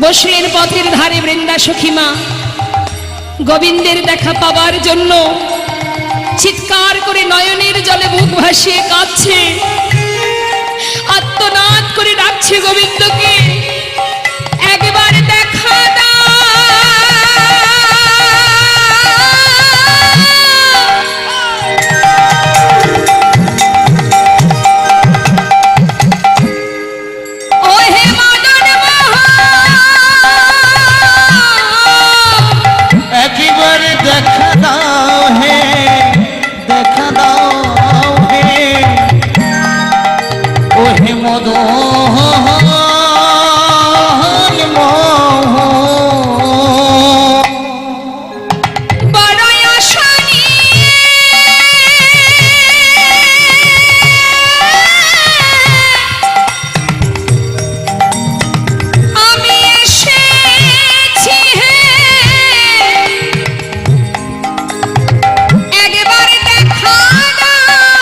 বসলেন পথের ধারে বৃন্দা সখী মা, গোবিন্দের দেখা পাবার জন্য চিৎকার করে নয়নের জলে বুক ভাসিয়ে কাঁদছে, আত্মনাদ করে ডাকছে গোবিন্দকে, একবার দেখা দাও। ও হে মদন একবার দেখা দাও হে, দেখা দাও হে, ও হে মদন বড়ই আশানি আমি এসেছি হে, একবার দেখা দাও।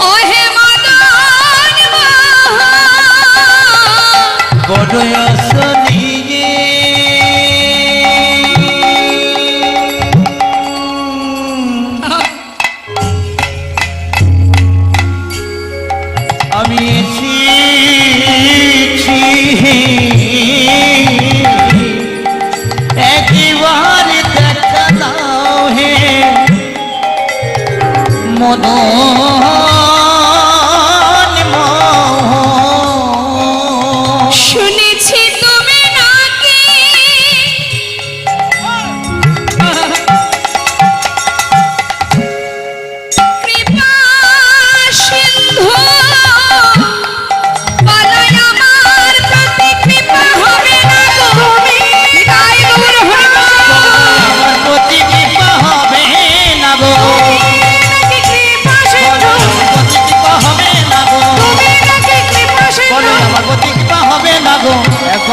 ও হে মদন বড় আশা নিয়ে আমি এসেছি, একবার দেখা দাও হে মদন মোহন। শুনেছি তুমি নাকি কৃপা সিন্ধু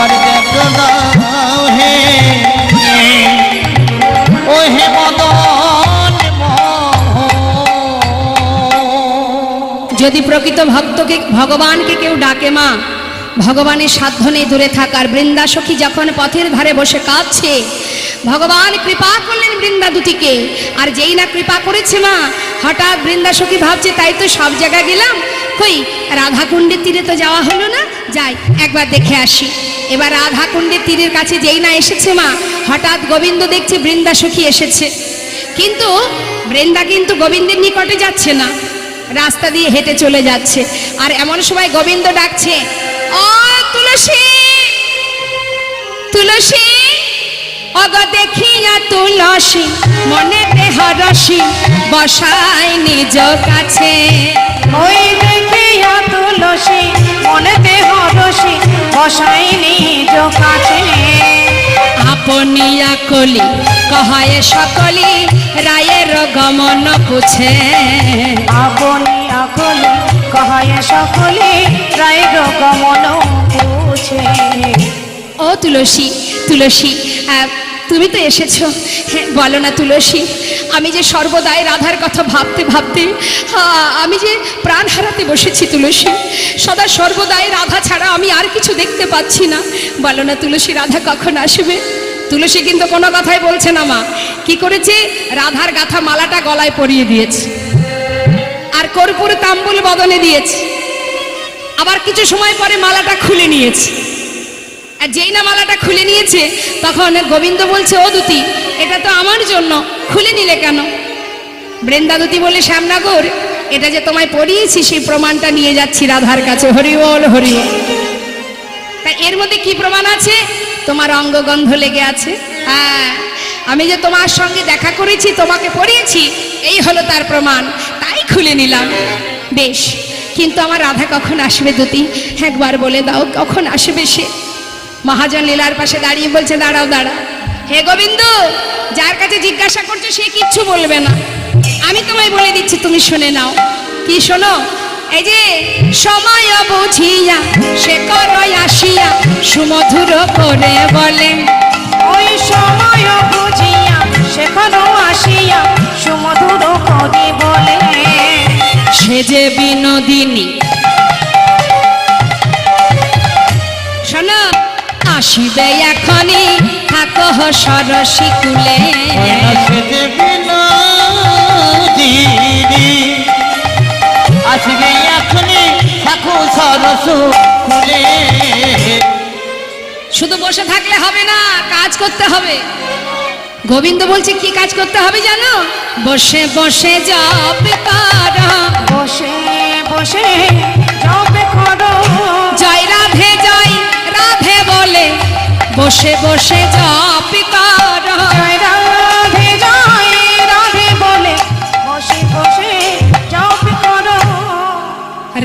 একবার দেখো না হে ও হে মদন যদি প্রকৃত ভক্তকে ভগবানকে কেউ ডাকে মা, ভগবানের সাধ্য নেই দূরে থাকার। বৃন্দা সখী যখন পথের ধারে বসে কাঁদছে, ভগবান কৃপা করলেন বৃন্দা দুটিকে। আর যেই না কৃপা করেছে মা, হঠাৎ বৃন্দা সখী ভাবছে তাই তো সব জায়গায় গেলাম, কই রাধাকুণ্ডের তীরে তো যাওয়া হলো না, যাই একবার দেখে আসি। এবার রাধাকুণ্ডের তীরের কাছে যেই না এসেছে মা, হঠাৎ গোবিন্দ দেখছে বৃন্দা সখী এসেছে। কিন্তু বৃন্দা কিন্তু গোবিন্দের নিকটে যাচ্ছে না, রাস্তা দিয়ে হেঁটে চলে যাচ্ছে। আর এমন সময় গোবিন্দ ডাকছে, ও তুলসী, তুলসী, অগ দেখিয়া তুলসী, মনে দেহরসী বসাই নিজ কাছে। ওই দেখিয়া তুলসী মনে দেহ রসি বসাই নিজ কাছে। আপনিয়া কলি কহায়ে সকলি, রায়ের গমন পুছে। আপনি আকলি কহায় সকলে রায়ের গমন পুছে। ও তুলসী, তুলসী, তুমি তো এসেছো, হ্যাঁ বলো না তুলসী, আমি যে সর্বদাই রাধার কথা ভাবতে ভাবতে আমি যে প্রাণ হারাতে বসেছি তুলসী, সদা সর্বদাই রাধা ছাড়া আমি আর কিছু দেখতে পাচ্ছি না। বলো না তুলসী, রাধা কখন আসবে? তুলসী কিন্তু কোনো কথাই বলছে না মা। কি করেছে? রাধার গাথা মালাটা গলায় পরিয়ে দিয়েছে, আর কর্পূর তাম্বুল বদনে দিয়েছে। আবার কিছু সময় পরে মালাটা খুলে নিয়েছে। আর যেই না মালাটা খুলে নিয়েছে, তখন গোবিন্দ বলছে, ও দুতি, এটা তো আমার জন্য, খুলে নিলে কেন? বৃন্দা দুতি বলে, শ্যামনগর, এটা যে তোমায় পরিয়েছি সেই প্রমাণটা নিয়ে যাচ্ছি রাধার কাছে। হরি বল, হরি বল। তা এর মধ্যে কি প্রমাণ আছে? তোমার অঙ্গগন্ধ লেগে আছে। হ্যাঁ, আমি যে তোমার সঙ্গে দেখা করেছি, তোমাকে পরিয়েছি, এই হলো তার প্রমাণ, তাই খুলে নিলাম। বেশ, কিন্তু আমার রাধা কখন আসবে দুতি, একবার বলে দাও কখন আসবে সে? মহাজন লীলার পাশে দাঁড়িয়ে বলছে, দাঁড়াও দাঁড়াও, হে গোবিন্দ, যার কাছে জিজ্ঞাসা করছো সে কিচ্ছু বলবে না, আমি তোমায় বলে দিচ্ছি, তুমি শুনে নাও। কি শোনো? এই যে সময় বুঝিয়া সে করয় আসিয়া, সুমধুর করে বলে। ওই সময় বুঝিয়া সেখানো আসিয়া সুমধুর করে বলে। সে যে বিনোদিনী, শোনো, আসিবে এখনই, থাকো সরসী কুলে। আসবে এখনই, থাকো সরস খুলে। শুধু বসে থাকলে হবে না, কাজ করতে হবে। গোবিন্দ বলছে কি কাজ করতে হবে জানো? বসে বসে জপ করো, বসে বসে জপ করো, জয় রাধে জয় রাধে বলে, বসে বসে জপ করো। জয় রাধে বলে, বসে বসে জপ করো।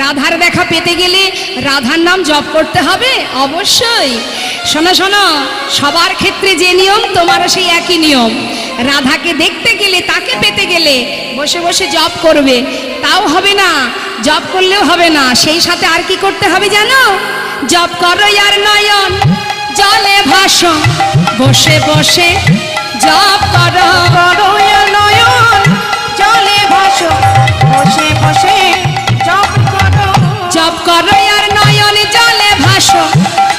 রাধার দেখা পেতে গেলে রাধার নাম জপ করতে হবে অবশ্যই। শোনো শোনো, সবার ক্ষেত্রে যে নিয়ম, তোমারও সেই একই নিয়ম। রাধাকে দেখতে গেলে, তাকে পেতে গেলে বসে বসে জপ করবে, তাও হবে না, জপ করলেও হবে না, সেই সাথে আর কি করতে হবে জানো? জপ করো আর নয়ন জলে ভাসো, বসে বসে জপ করো। করো নয়ন জলে ভাসো, বসে বসে জপ করো। জপ করো আর নয়ন জলে ভাসো,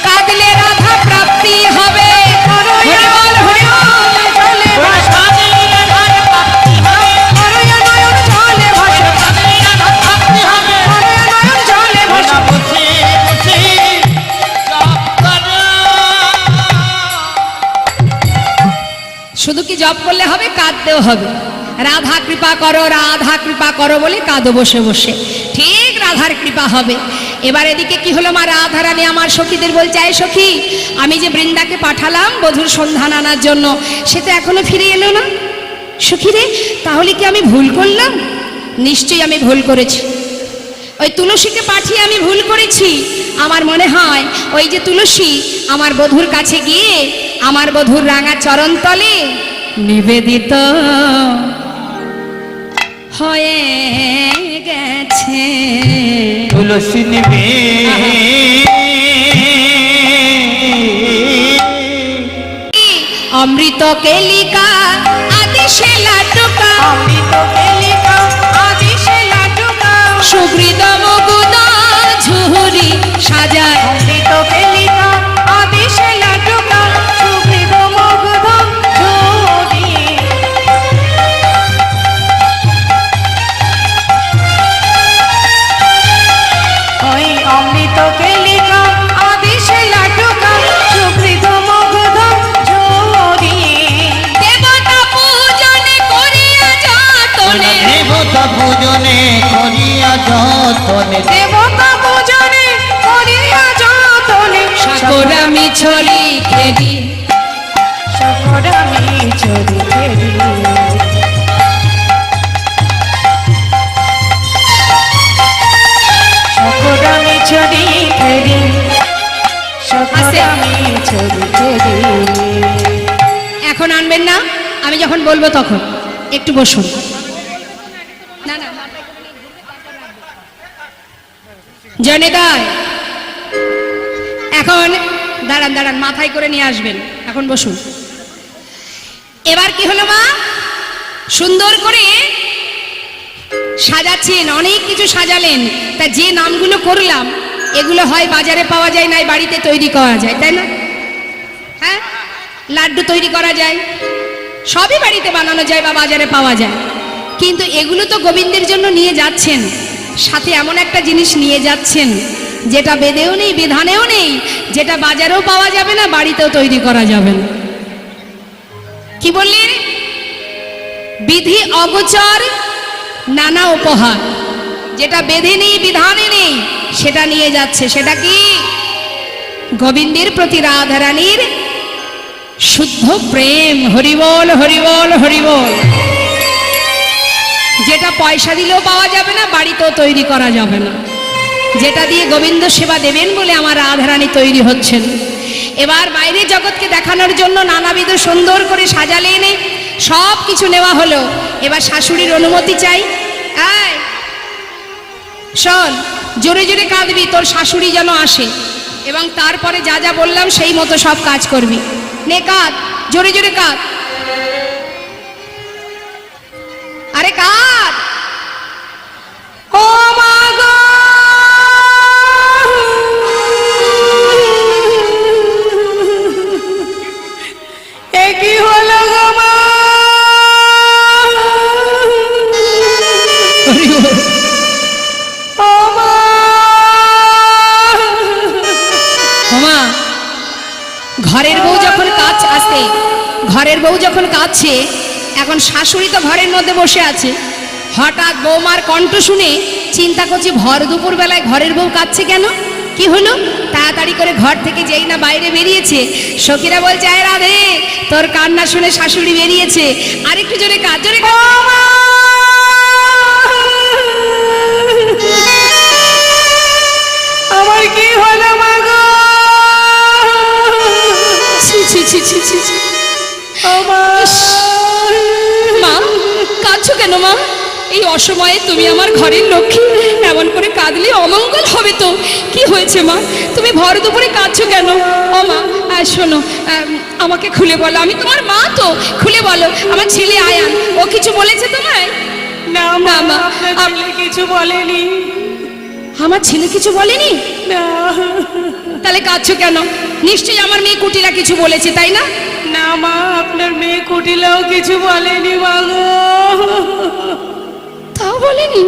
কাঁদলে রাধা প্রাপ্তি হবে। করো হরি বল, হরি বল। জলে ভাসো, করো নয়ন জলে ভাসো, করো নয়ন জলে ভাসো। বসে বসে জপ করো। শুধু কি জপ করলে হবে? কাঁদতেও হবে। রাধা কৃপা করো, রাধা কৃপা করো বলে কাঁদো বসে বসে, ঠিক রাধার কৃপা হবে। এবার এদিকে কি হলো, মা রাধা রানী আমার সখীদের বলছে, এই সখী, আমি যে বৃন্দাকে পাঠালাম বধূর সন্ধান আনার জন্য, সে তো এখনো ফিরে এলো না। সখী রে, তাহলে কি আমি ভুল করলাম? নিশ্চয়ই আমি ভুল করেছি, ওই তুলসীকে পাঠিয়ে আমি ভুল করেছি। আমার মনে হয় ওই যে তুলসী আমার বধূর কাছে গিয়ে আমার বধূর রাঙা চরণ তলে নিবেদিত হয়ে গেছে। তুলসী নিবে অমৃত কেলিকা আদেশে লাটুকা অমৃত কেলিকা আদেশে লাটুকা সুহৃদ মুগুদ ঝুরি সাজায় অমৃত কেলিকা আদেশে লাটুকা সুহৃদ মুগ্ধ ঝুরি ওই অমৃত কেলিকা আদেশে লাটুকা সুহৃদ মুগ্ধ ঝুরি দেবতা পূজনে করিয়া যতনে দেবতা পূজনে করিয়া যতনে দেবতা পূজনে করিয়া যতনে সাকরামি ছড়ি খেদি সকরামি চলি ফেরি সকরামি চলি ফেরি সকরামি চলি ফেরি এখন আনবেন না, আমি যখন বলবো তখন একটু বসুন। না না জনিদায় এখন দাঁড়ান দাঁড়ান, মাথায় করে নিয়ে আসবেন, এখন বসুন। এবার কি হলো মা, সুন্দর করে সাজাচ্ছেন, অনেক কিছু সাজালেন, তা যে নামগুলো করলাম এগুলো হয় বাজারে পাওয়া যায়, নাই বাড়িতে তৈরি করা যায়, তাই না? হ্যাঁ, লাড্ডু তৈরি করা যায়, সবই বাড়িতে বানানো যায় বা বাজারে পাওয়া যায়, কিন্তু এগুলো তো গোবিন্দের জন্য নিয়ে যাচ্ছেন, সাথে এমন একটা জিনিস নিয়ে যাচ্ছেন যেটা বেদেও নেই, বিধানেও নেই, যেটা বাজারেও পাওয়া যাবে না, বাড়িতেও তৈরি করা যাবে না। কি বললেন? বিধি অগোচর নানা উপহার, যেটা বেধে নেই, বিধানে নেই, সেটা নিয়ে যাচ্ছে। সেটা কি? গোবিন্দের প্রতি রাধারানীর শুদ্ধ প্রেম। হরিবল হরিবল হরিবল। যেটা পয়সা দিলেও পাওয়া যাবে না, বাড়িতেও তৈরি করা যাবে না, যেটা দিয়ে গোবিন্দ সেবা দেবেন বলে আমার রাধারানী তৈরি হচ্ছেন। এবার বাইরে জগৎকে দেখানোর জন্য নানাবিধ সুন্দর করে সাজালে এনে সব কিছু নেওয়া হলো। এবার শাশুড়ির অনুমতি চাই। এই শোন, জোরে জোরে কাঁদবি, তোর শাশুড়ি যেন আসে, এবং তারপরে যা যা বললাম সেই মতো সব কাজ করবি। নে কাঁদ, জোরে জোরে কাঁদ, আরে কাঁদ। ও মা গো এ কি হলো গো মা, ও মা ওমা, ঘরের বউ যখন কাজ আসে, ঘরের বউ যখন কাঁদছে, এখন শাশুড়ি তো ঘরের মধ্যে বসে আছে, হঠাৎ বৌমার কণ্ঠ শুনে চিন্তা করছে ভর দুপুর বেলায় ঘরের বউ কাঁদছে কেন, কি হলো? তাড়াতাড়ি করে ঘর থেকে যেই না বাইরে বেরিয়েছে, সখীরা বলছে আয় রাধে, তোর কান্না শুনে শাশুড়ি বেরিয়েছে, আরেকটু জোরে কাঁদ, জোরে কাঁদ। আমার কি হলো মা গো, ছি ছি ছি ছি ছি ছি। ও মা মা, কাঁদছো কেন মা? এই অসময়ে তুমি আমার ঘরের লক্ষ্মী, এমন করে কাঁদলে অমঙ্গল হবে তো। কি হয়েছে মা, তুমি ভর দুপুরে কাঁদছো কেন? ও মা, শোনো, আমাকে খুলে বলো, আমি তোমার মা তো, খুলে বলো। আমার ছেলে আয়ান, ও কিছু বলেছে তোমায়? না না, মা, মা, আপনার ছেলে কিছু বলেনি। আমার ছেলে কিছু বলেনি? না তাহলে কাঁদছো কেন? নিশ্চয়ই আমার মেয়ে কুটিলা কিছু বলেছে, তাই না? না মা, আপনার মেয়ে কুটিলাও কিছু বলেনি মা গো। তাও বলেনি?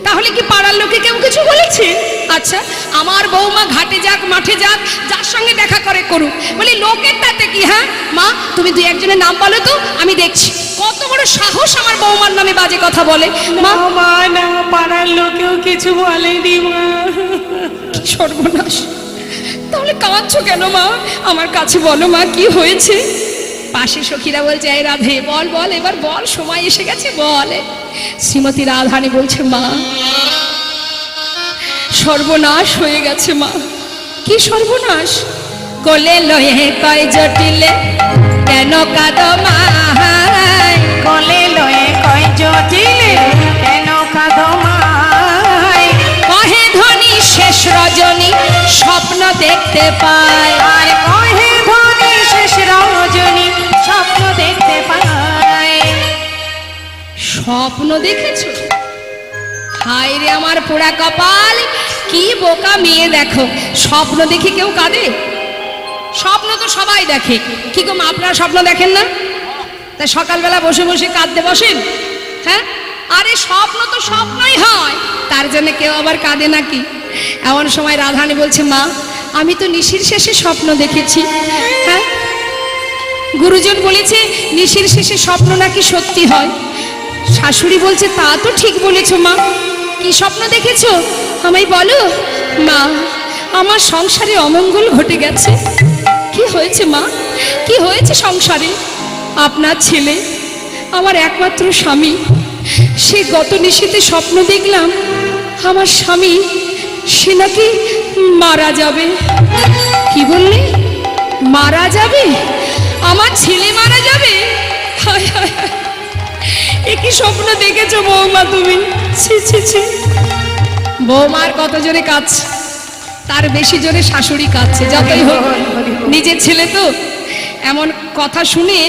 তাহলে কি পাড়ার লোকে কেউ কিছু বলেছে? আচ্ছা, আমার বৌমা ঘাটে যাক, মাঠে যাক, যার সঙ্গে দেখা করে করুক, বলি লোকের তাতে কি? হ্যাঁ মা, তুমি দুই একজনের নাম বলো তো, আমি দেখছি কত বড় সাহস আমার বৌমার নামে বাজে কথা বলে। মা, না মা, না, পাড়ার লোকেও কিছু বলেনি মা। কি সর্বনাশ! তাহলে কাঁদছো কেন মা? আমার কাছে বলো মা, কি হয়েছে? পাশে সখীরা বলছে এই রাধে, বল বল, এবার বল, সময় এসে গেছে, বল। শ্রীমতী রাধারানী বলছে মা, সর্বনাশ হয়ে গেছে মা। কি সর্বনাশ? কোলে লয়ে কয় জটিলে কেন কাঁদো মা? কোলে লয়ে কয় জটিলে কেন কাঁদো মাই? কহে ধনী শেষ রজনী স্বপ্ন দেখতে পায়, আর কহে ধনী শেষ রজনী স্বপ্ন দেখেছো? হায় রে আমার পোড়া কপাল, কি বোকা মেয়ে দেখো, স্বপ্ন দেখে কেউ কাঁদে? স্বপ্ন তো সবাই দেখে। কি গো মা, আপনারা স্বপ্ন দেখেন না? তা সকালবেলা বসে বসে কাঁদতে বসেন? হ্যাঁ, আরে স্বপ্ন তো স্বপ্নই হয়, তার জন্য কেউ আবার কাঁদে নাকি? এমন সময় রাধারানী বলছে, মা আমি তো নিশির শেষে স্বপ্ন দেখেছি। হ্যাঁ, গুরুজন বলেছে নিশির শেষে স্বপ্ন নাকি সত্যি হয়। শাশুড়ি বলছে, তা তো ঠিক বলেছো মা, কি স্বপ্ন দেখেছো আমায় বলো। মা আমার সংসারে অমঙ্গল ঘটে গেছে। কি হয়েছে মা, কি হয়েছে সংসারে? আপনার ছেলে, আমার একমাত্র স্বামী, সে গত নিশীতে স্বপ্ন দেখলাম আমার স্বামী সে নাকি মারা যাবে। কি বললে? মারা যাবে? আমার ছেলে মারা যাবে? হায় হায় হায়, এ কি স্বপ্ন দেখেছো বৌমা তুমি? ছি ছি ছি। বৌমার কত জোরে কাঁদছে, তার বেশি জোরে শাশুড়ি কাঁদছে। যতই হোক নিজের ছেলে তো। এমন কথা শুনে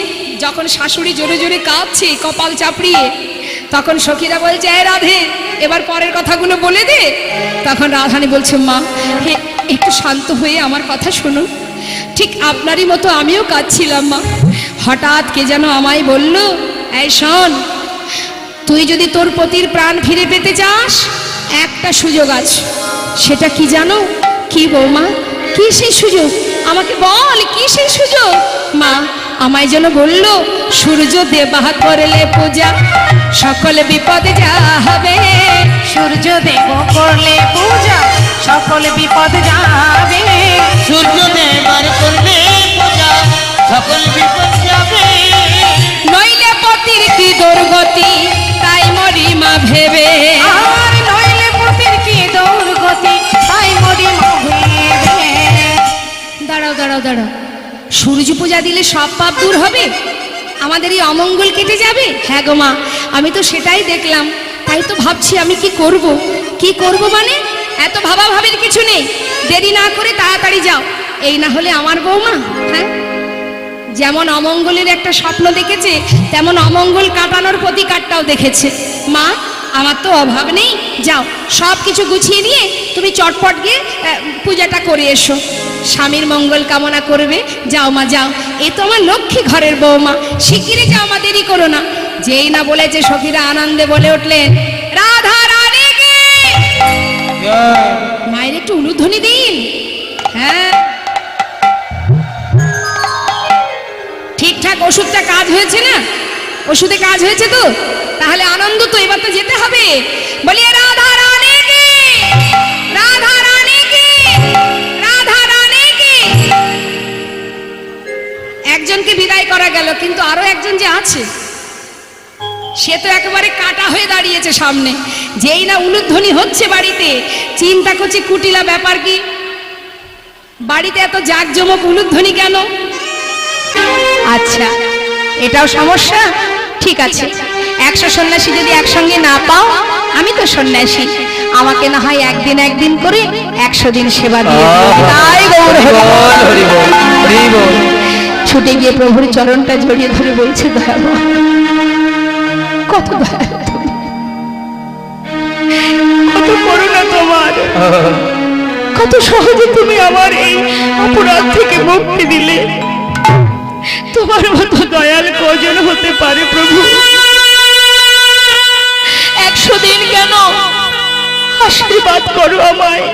যখন শাশুড়ি জোরে জোরে কাঁদছে কপাল চাপড়িয়ে, তখন সখীরা বলছে, এ রাধে এবার পরের কথাগুলো বলে দে। তখন রাধারানী বলছে, মা হে একটু শান্ত হয়ে আমার কথা শুনুন। ঠিক আপনারই মতো আমিও কাঁদছিলাম মা। হঠাৎ কে যেন আমায় বলল, এই শোন, তুই যদি তোর পতির প্রাণ ফিরে পেতে চাস একটা সুযোগ আছে। সেটা কি জানো? কি বৌমা, কি সেই সুযোগ? আমাকে বল, কি সেই সুযোগ? মা আমায় যেন বলল, সূর্য দেবা করলে পূজা সকল বিপদে যাবে। সূর্য দেব করলে পূজা সকল বিপদ যাবে। সূর্য দেবার করলে পূজা সকল বিপদ যাবে। নইলে পতির কি দুর্গতি তাই মরি মা ভেবে। আর নইলে পতির কি দুর্গতি তাই মরি মা ভেবে। দাঁড়াও দাঁড়াও দাঁড়াও, সূর্য পূজা দিলে সব পাপ দূর হবে, আমাদের এই অমঙ্গল কেটে যাবে? হ্যাঁ গো মা, আমি তো সেটাই দেখলাম, তাই তো ভাবছি আমি কি করব। কি করব মানে? এত ভাবাভাবির কিছু নেই, দেরি না করে তাড়াতাড়ি যাও। এই না হলে আমার বৌমা, হ্যাঁ, যেমন অমঙ্গলের একটা স্বপ্ন দেখেছে তেমন অমঙ্গল কাটানোর প্রতিকারটাও দেখেছে। মা আমার তো অভাব নেই, যাও সব কিছু গুছিয়ে নিয়ে তুমি চটপট গিয়ে পূজাটা করে এসো, স্বামীর মঙ্গল কামনা করবে। যাও মা যাও, এ তো আমার লক্ষ্মী ঘরের বৌমা, শিগগিরই যাও মা, দেরি করো না। যেই না বলেছে সখীরা আনন্দে বলে উঠলেন, রাধা রানী কি। মায়ের একটু উলুধ্বনি দিন। হ্যাঁ, ঠিকঠাক ওষুধটা কাজ হয়েছে না? ওষুধে কাজ হয়েছে তো? তাহলে আনন্দ তো, এবার তো যেতে হবে। বলিয়ে রাধা রানী কি, রাধা রানী কি, রাধা রানী কি। একজনকে বিদায় করা গেল, কিন্তু আরো একজন যে আছে সে তো একেবারে কাটা হয়ে দাঁড়িয়েছে সামনে। যেই না উলুধ্বনি হচ্ছে বাড়িতে, চিন্তা করছে কুটিলা ব্যাপার কি, বাড়িতে এত জাঁকজমক উলুধ্বনি কেন? আচ্ছা এটাও সমস্যা। ঠিক আছে, 100 সন্ন্যাসী যদি একসঙ্গে না পাও, আমি তো সন্ন্যাসী, আমাকে না হয় একদিন একদিন করে 100 দিন সেবা দিয়ে তাই গৌর হরি বল। ছুটে গিয়ে প্রভুর চরণটা জড়িয়ে ধরে বলছে, দয়াময় কত দয়া তুমি, কত করুণা তোমার, কত সহজে তুমি আমার এই অপরাধ থেকে মুক্তি দিলে। তোমার মতো দয়াল কজন হতে পারে প্রভু? 100 দিন কেন, আশীর্বাদ করো আমায়।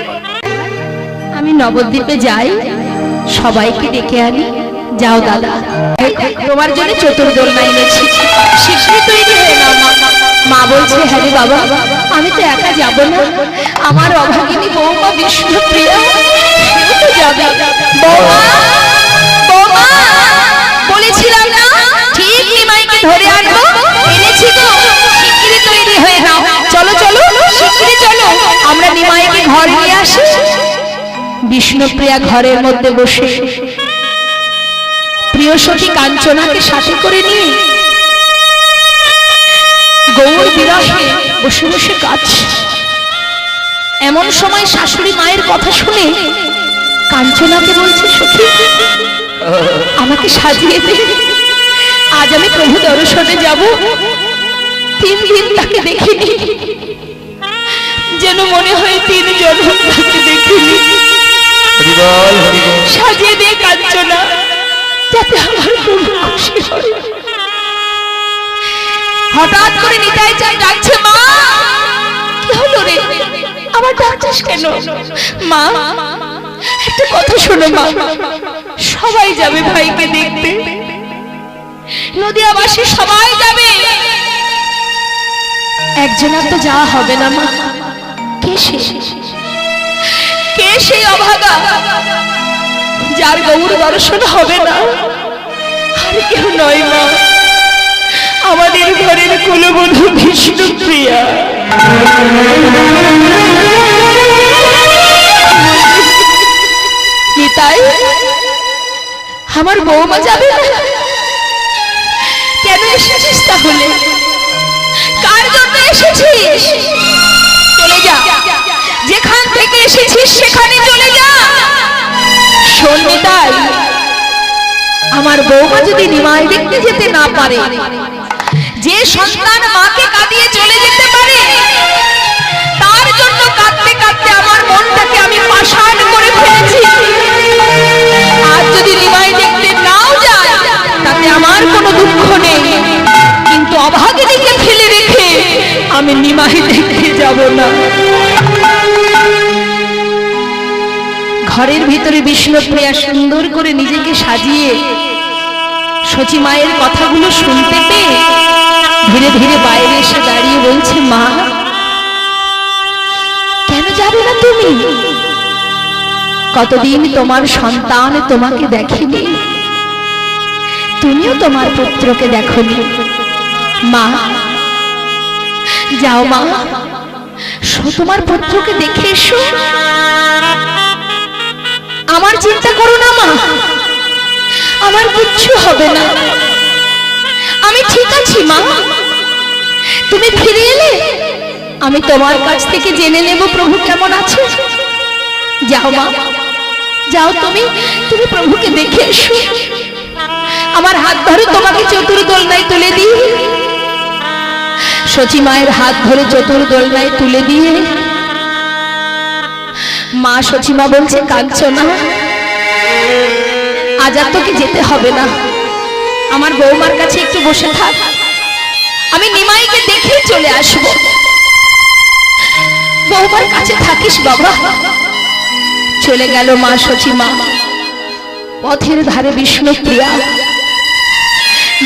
আমি নবদ্বীপে যাই, সবাইকে ডেকে আনি। যাও দাদা, তোমার জন্য চতুর্দোলনা এনেছি, শীঘ্রই তৈরি হয়ে নাও। মা বলছে, হ্যাঁ রে বাবা, আমি তো একা যাব না, আমার অভাগিনী বৌমা বিষ্ণুপ্রিয়া সেও তো যাবে। বৌমা বৌমা, বলেছিলাম না ঠিক নিমাইকে ধরে আনবো, এনেছি তো, শিগগিরই তৈরি হয়ে নাও। চলো চলো, শিগগিরই চলো, আমরা নিমাইকে ঘর নিয়ে আসি। বিষ্ণুপ্রিয়া ঘরের মধ্যে বসে প্রিয় সখী কাঞ্চনাকে সাথে করে নিয়ে গৌর বিরহে বসে বসে কাঁদছে। এমন সময় শাশুড়ি মায়ের কথা শুনে কাঞ্চনাকে বলছে, সখী আমাকে সাজিয়ে দে, আজ আমি প্রভু দর্শনে যাব, 3 দিন তাকে দেখিনি, যেন মনে হয় 3 জন্ম তাকে দেখিনি। সাজিয়ে দিয়ে কাঞ্চনা, যাতে আমার প্রভু খুশি হয়। হঠাৎ করে নিতাই চাঁদ ডাকছে, মা কি হলো রে, আমার ডাকছিস কেন? মা একটা কথা শোনো মা, সবাই যাবে ভাইকে দেখতে, নদিয়াবাসী সবাই যাবে, একজনের তো যাওয়া হবে না মা। কে সে? কে সেই অভাগা যার গৌর দর্শন হবে না? আর কেউ নয় মা, আমাদের ঘরের কুলবধূ বিষ্ণুপ্রিয়া। নিতাই, আমার বৌমা যাবে না? কেন এসেছিস তাহলে? কার জন্য এসেছিস? চলে যা, যেখান থেকে এসেছিস সেখানে চলে যা। শোন নিতাই, আমার বৌমা যদি নিমাই দেখতে যেতে না পারে, যে সন্তান মাকে কাঁদিয়ে চলে যেতে পারে, তার জন্য কাঁদতে কাঁদতে আমার মনটাকে আমি পাষাণ করে ফেলেছি। আর যদি নিমাই দেখতে নাও যায়, তাতে আমার কোনো দুঃখ নেই, কিন্তু অভাগিনীকে ফেলে রেখে আমি নিমাই দেখতে যাব না। ঘরের ভিতরে বিষ্ণুপ্রিয়া সুন্দর করে নিজেকে সাজিয়ে সচি মায়ের কথাগুলো শুনতে পেয়ে ধীরে ধীরে বাইরে এসে দাঁড়িয়ে বলছে, মা কেন যাবে না তুমি? কতদিন তোমার সন্তান তোমাকে দেখেনি, তুমিও তোমার পুত্রকে দেখোনি। মা যাও মা, তোমার পুত্রকে দেখে এসো। আমার চিন্তা করো না মা, আমার কিচ্ছু হবে না, আমি ঠিক আছি মা। তুমি ফিরে এলে আমি তোমার কাছ থেকে জেনে নেব প্রভু কেমন আছে। যাও মা, যাও, তুমি প্রভুকে দেখে এসো। আমার হাত ধরে তোমাকে চতুর্দোলনায় তুলে দিই। সচি মায়ের হাত ধরে চতুর্দোলনায় তুলে দিয়ে মা সচিমা বলছে, কাঞ্চনা আজ আর তোকে যেতে হবে না, আমার বৌমার কাছে একটু বসে থাক, আমি নিমাইকে দেখে চলে আসব। বৌমার কাছে থাকিস বাবা। চলে গেল মা সচিমা। পথের ধারে বিষ্ণুপ্রিয়া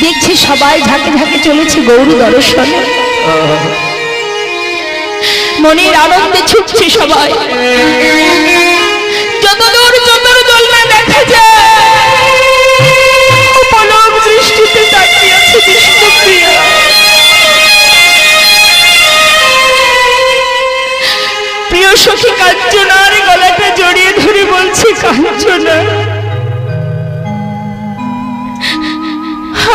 দেখছি সবাই ঝাঁকে ঝাঁকে চলেছে গৌর দর্শনে, মনের আনন্দে ছুটছে সবাই। যতদূর চতুর্দোলনা দেখা যায়, পলক দৃষ্টিতে তাকিয়ে আছে বিষ্ণুপ্রিয়া। প্রিয় সখী কাঞ্চনার গলাটা জড়িয়ে ধরে বলছে, কাঞ্চনা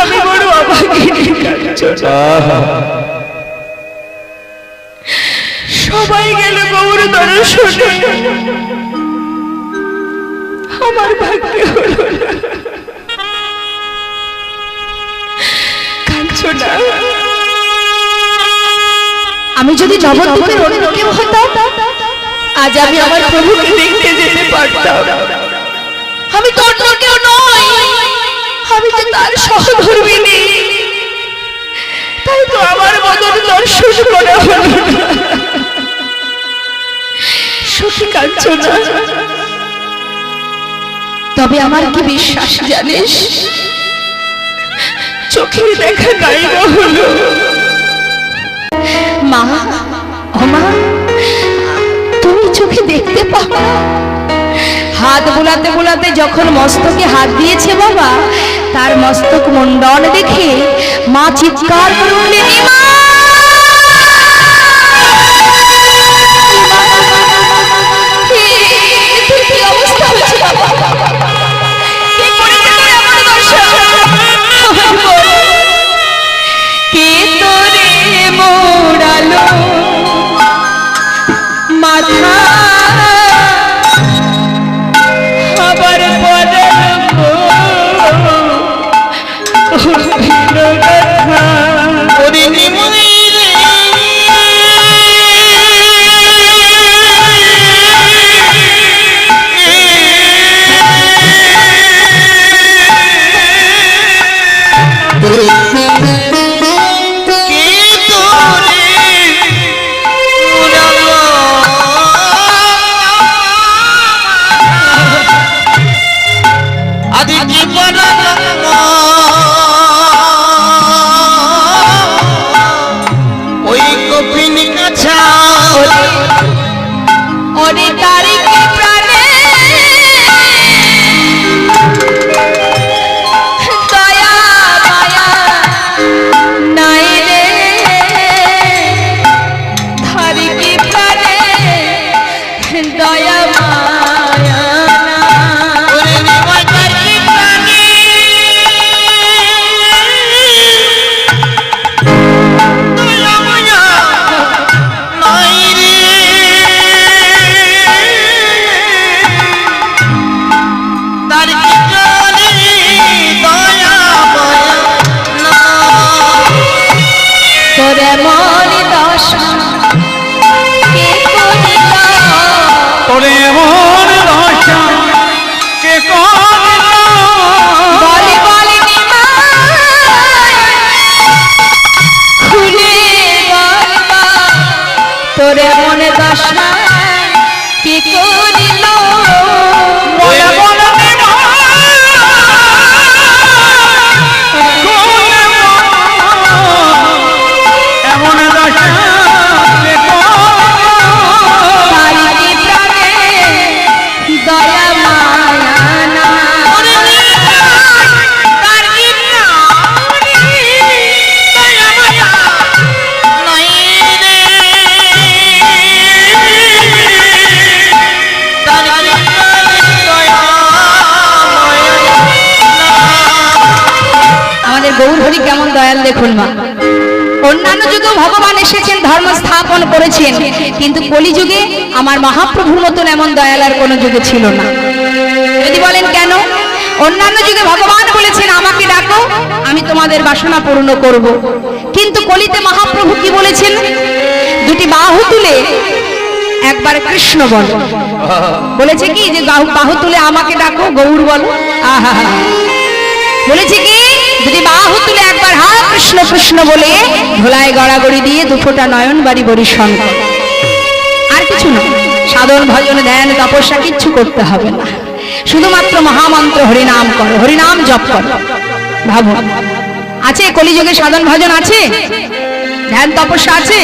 আমি বড় অভাগিনী কাঞ্চনা। সবাই গেল গৌর দর্শনে, আমার ভাগ্যে হলো না। কাঞ্চনা, আমি যদি নবদ্বীপের অন্য কেউ হতাম, আজ আমি আমার প্রভুকে দেখতে যেতে পারতাম। আমি তো অন্য কেউ নই, আমি তো তার সহধর্মিনী, তাই তো আমার বদন দর্শন করা হলো না। সখী কাঞ্চনা, তবে আমার কি বিশ্বাস জানিস, চোখের দেখা নাই বা হলো। মা, ও মা, তুমি চোখে দেখতে পাও? হাত বোলাতে বোলাতে যখন মস্তকে হাত দিয়েছে বাবা, তার মস্তক মণ্ডল দেখে মা চিৎকার করে উঠলেন, মা কি অবস্থা হয়েছে বাবা, কে করেছে তোর এমন দর্শন? কে তোরে মোড়ালো মাথা আবার পড়ালো ওরে নিমাই তোর মনে দশা কি করিল বলে বলে এমন দশা তারি প্রাণে দয়া মায়া না আমাদের গৌরহরি কেমন দয়াল দেখুন মা। অন্যান্য যুগে ভগবান এসেছেন, ধর্ম স্থাপন করেছেন, কিন্তু কলিযুগে আমার মহাপ্রভুর মতন এমন দয়াল আর কোনো যুগে ছিল না। যদি বলেন কেন? অন্যান্য যুগে ভগবান বলেছেন আমাকে ডাকো, আমি তোমাদের বাসনা পূর্ণ করব, কিন্তু কলিতে মহাপ্রভু কি বলেছেন? দুটি বাহু তুলে একবার কৃষ্ণ বলো। বলেছে কি যে বাহু তুলে আমাকে ডাকো, গৌর বলো। আহা, বলেছে কি যদি বাহু তুলে একবার হা কৃষ্ণ কৃষ্ণ বলে ধোলায় গড়াগড়ি দিয়ে দুফোটা নয়ন বাড়ি বরিশন কর। আর কিছু না, সাধন ভজন ধ্যান তপস্যা কিচ্ছু করতে হবে না, শুধুমাত্র মহামন্ত্র হরিনাম করো, হরিনাম জপ করো। ভাবো, আছে কলিযুগে সাধন ভজন আছে? ধ্যান তপস্যা আছে?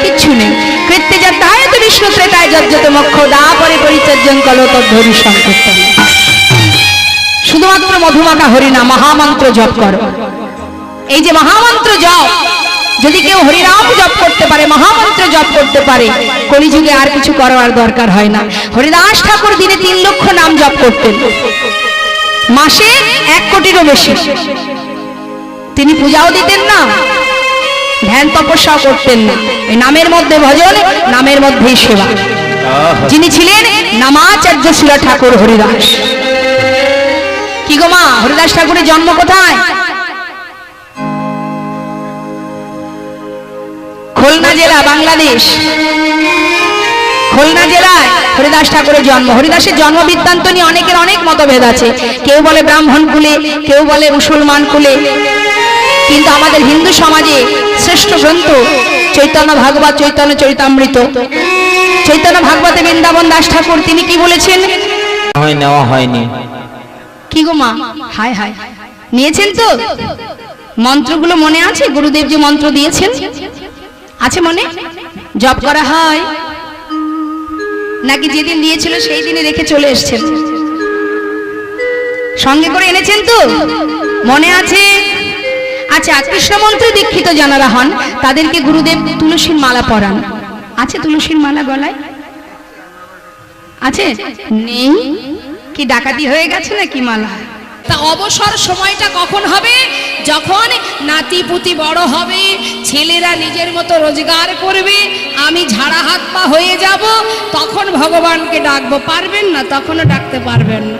কিচ্ছু নেই। কৃত্যে যাত্রায় তো বিষ্ণু ত্রেতায় যজ্জত মোক্ষ দা পরে পরিচর্যন কলো তদ্ধরি সংকীর্তন। শুধুমাত্র মধুমাখা হরিনাম মহামন্ত্র জপ করো। এই যে মহামন্ত্র জপ, যদি কেউ হরিনাম জপ করতে পারে, মহামন্ত্র জপ করতে পারে, কলিযুগে আর কিছু করার দরকার হয় না। হরিদাস ঠাকুর দিনে 3 লক্ষ নাম জপ করতেন, মাসে 1 কোটিরও বেশি। তিনি পূজাও দিতেন না, ধ্যান তপস্যাও করতেন না। এই নামের মধ্যে ভজন, নামের মধ্যেই সেবা। যিনি ছিলেন নামাচার্য শিলা ঠাকুর হরিদাস। কি গো মা, হরিদাস ঠাকুরের জন্ম কোথায়? খুলনা জেলা, বাংলাদেশ। খুলনা জেলায় হরিদাস ঠাকুরের জন্ম। হরিদাসের জন্ম বৃত্তান্ত নিয়ে অনেকের অনেক মতভেদ আছে। কেউ বলে ব্রাহ্মণ কুলে, কেউ বলে মুসলমান কুলে, কিন্তু আমাদের হিন্দু সমাজে শ্রেষ্ঠ গ্রন্থ চৈতন্য ভাগবত, চৈতন্য চরিতামৃত। চৈতন্য ভাগবতে বৃন্দাবন দাস ঠাকুর তিনি কি বলেছেন? নেওয়া হয়নি। কি গো মা, হায় হায়, নিয়েছেন তো? মন্ত্রগুলো মনে আছে? গুরুদেব যে মন্ত্র দিয়েছেন আছে মনে? জপ করা হয় নাকি যেদিন দিয়েছিল সেই দিনে রেখে চলে এসেছেন? সঙ্গে করে এনেছেন তো? মনে আছে? আচ্ছা, কৃষ্ণ মন্ত্রে দীক্ষিত যারা হন তাদেরকে গুরুদেব তুলসীর মালা পরান। আছে তুলসীর মালা গলায়? আছে? নেই? কি ডাকাতি হয়ে গেছে নাকি মালা? তা অবসর সময়টা কখন হবে? যখন নাতি পুতি বড় হবে, ছেলেরা নিজের মতো রোজগার করবে, আমি ঝাড়া হাত পা হয়ে যাব, তখন ভগবানকে ডাকবো। পারবেন না? তখনও ডাকতে পারবেন না।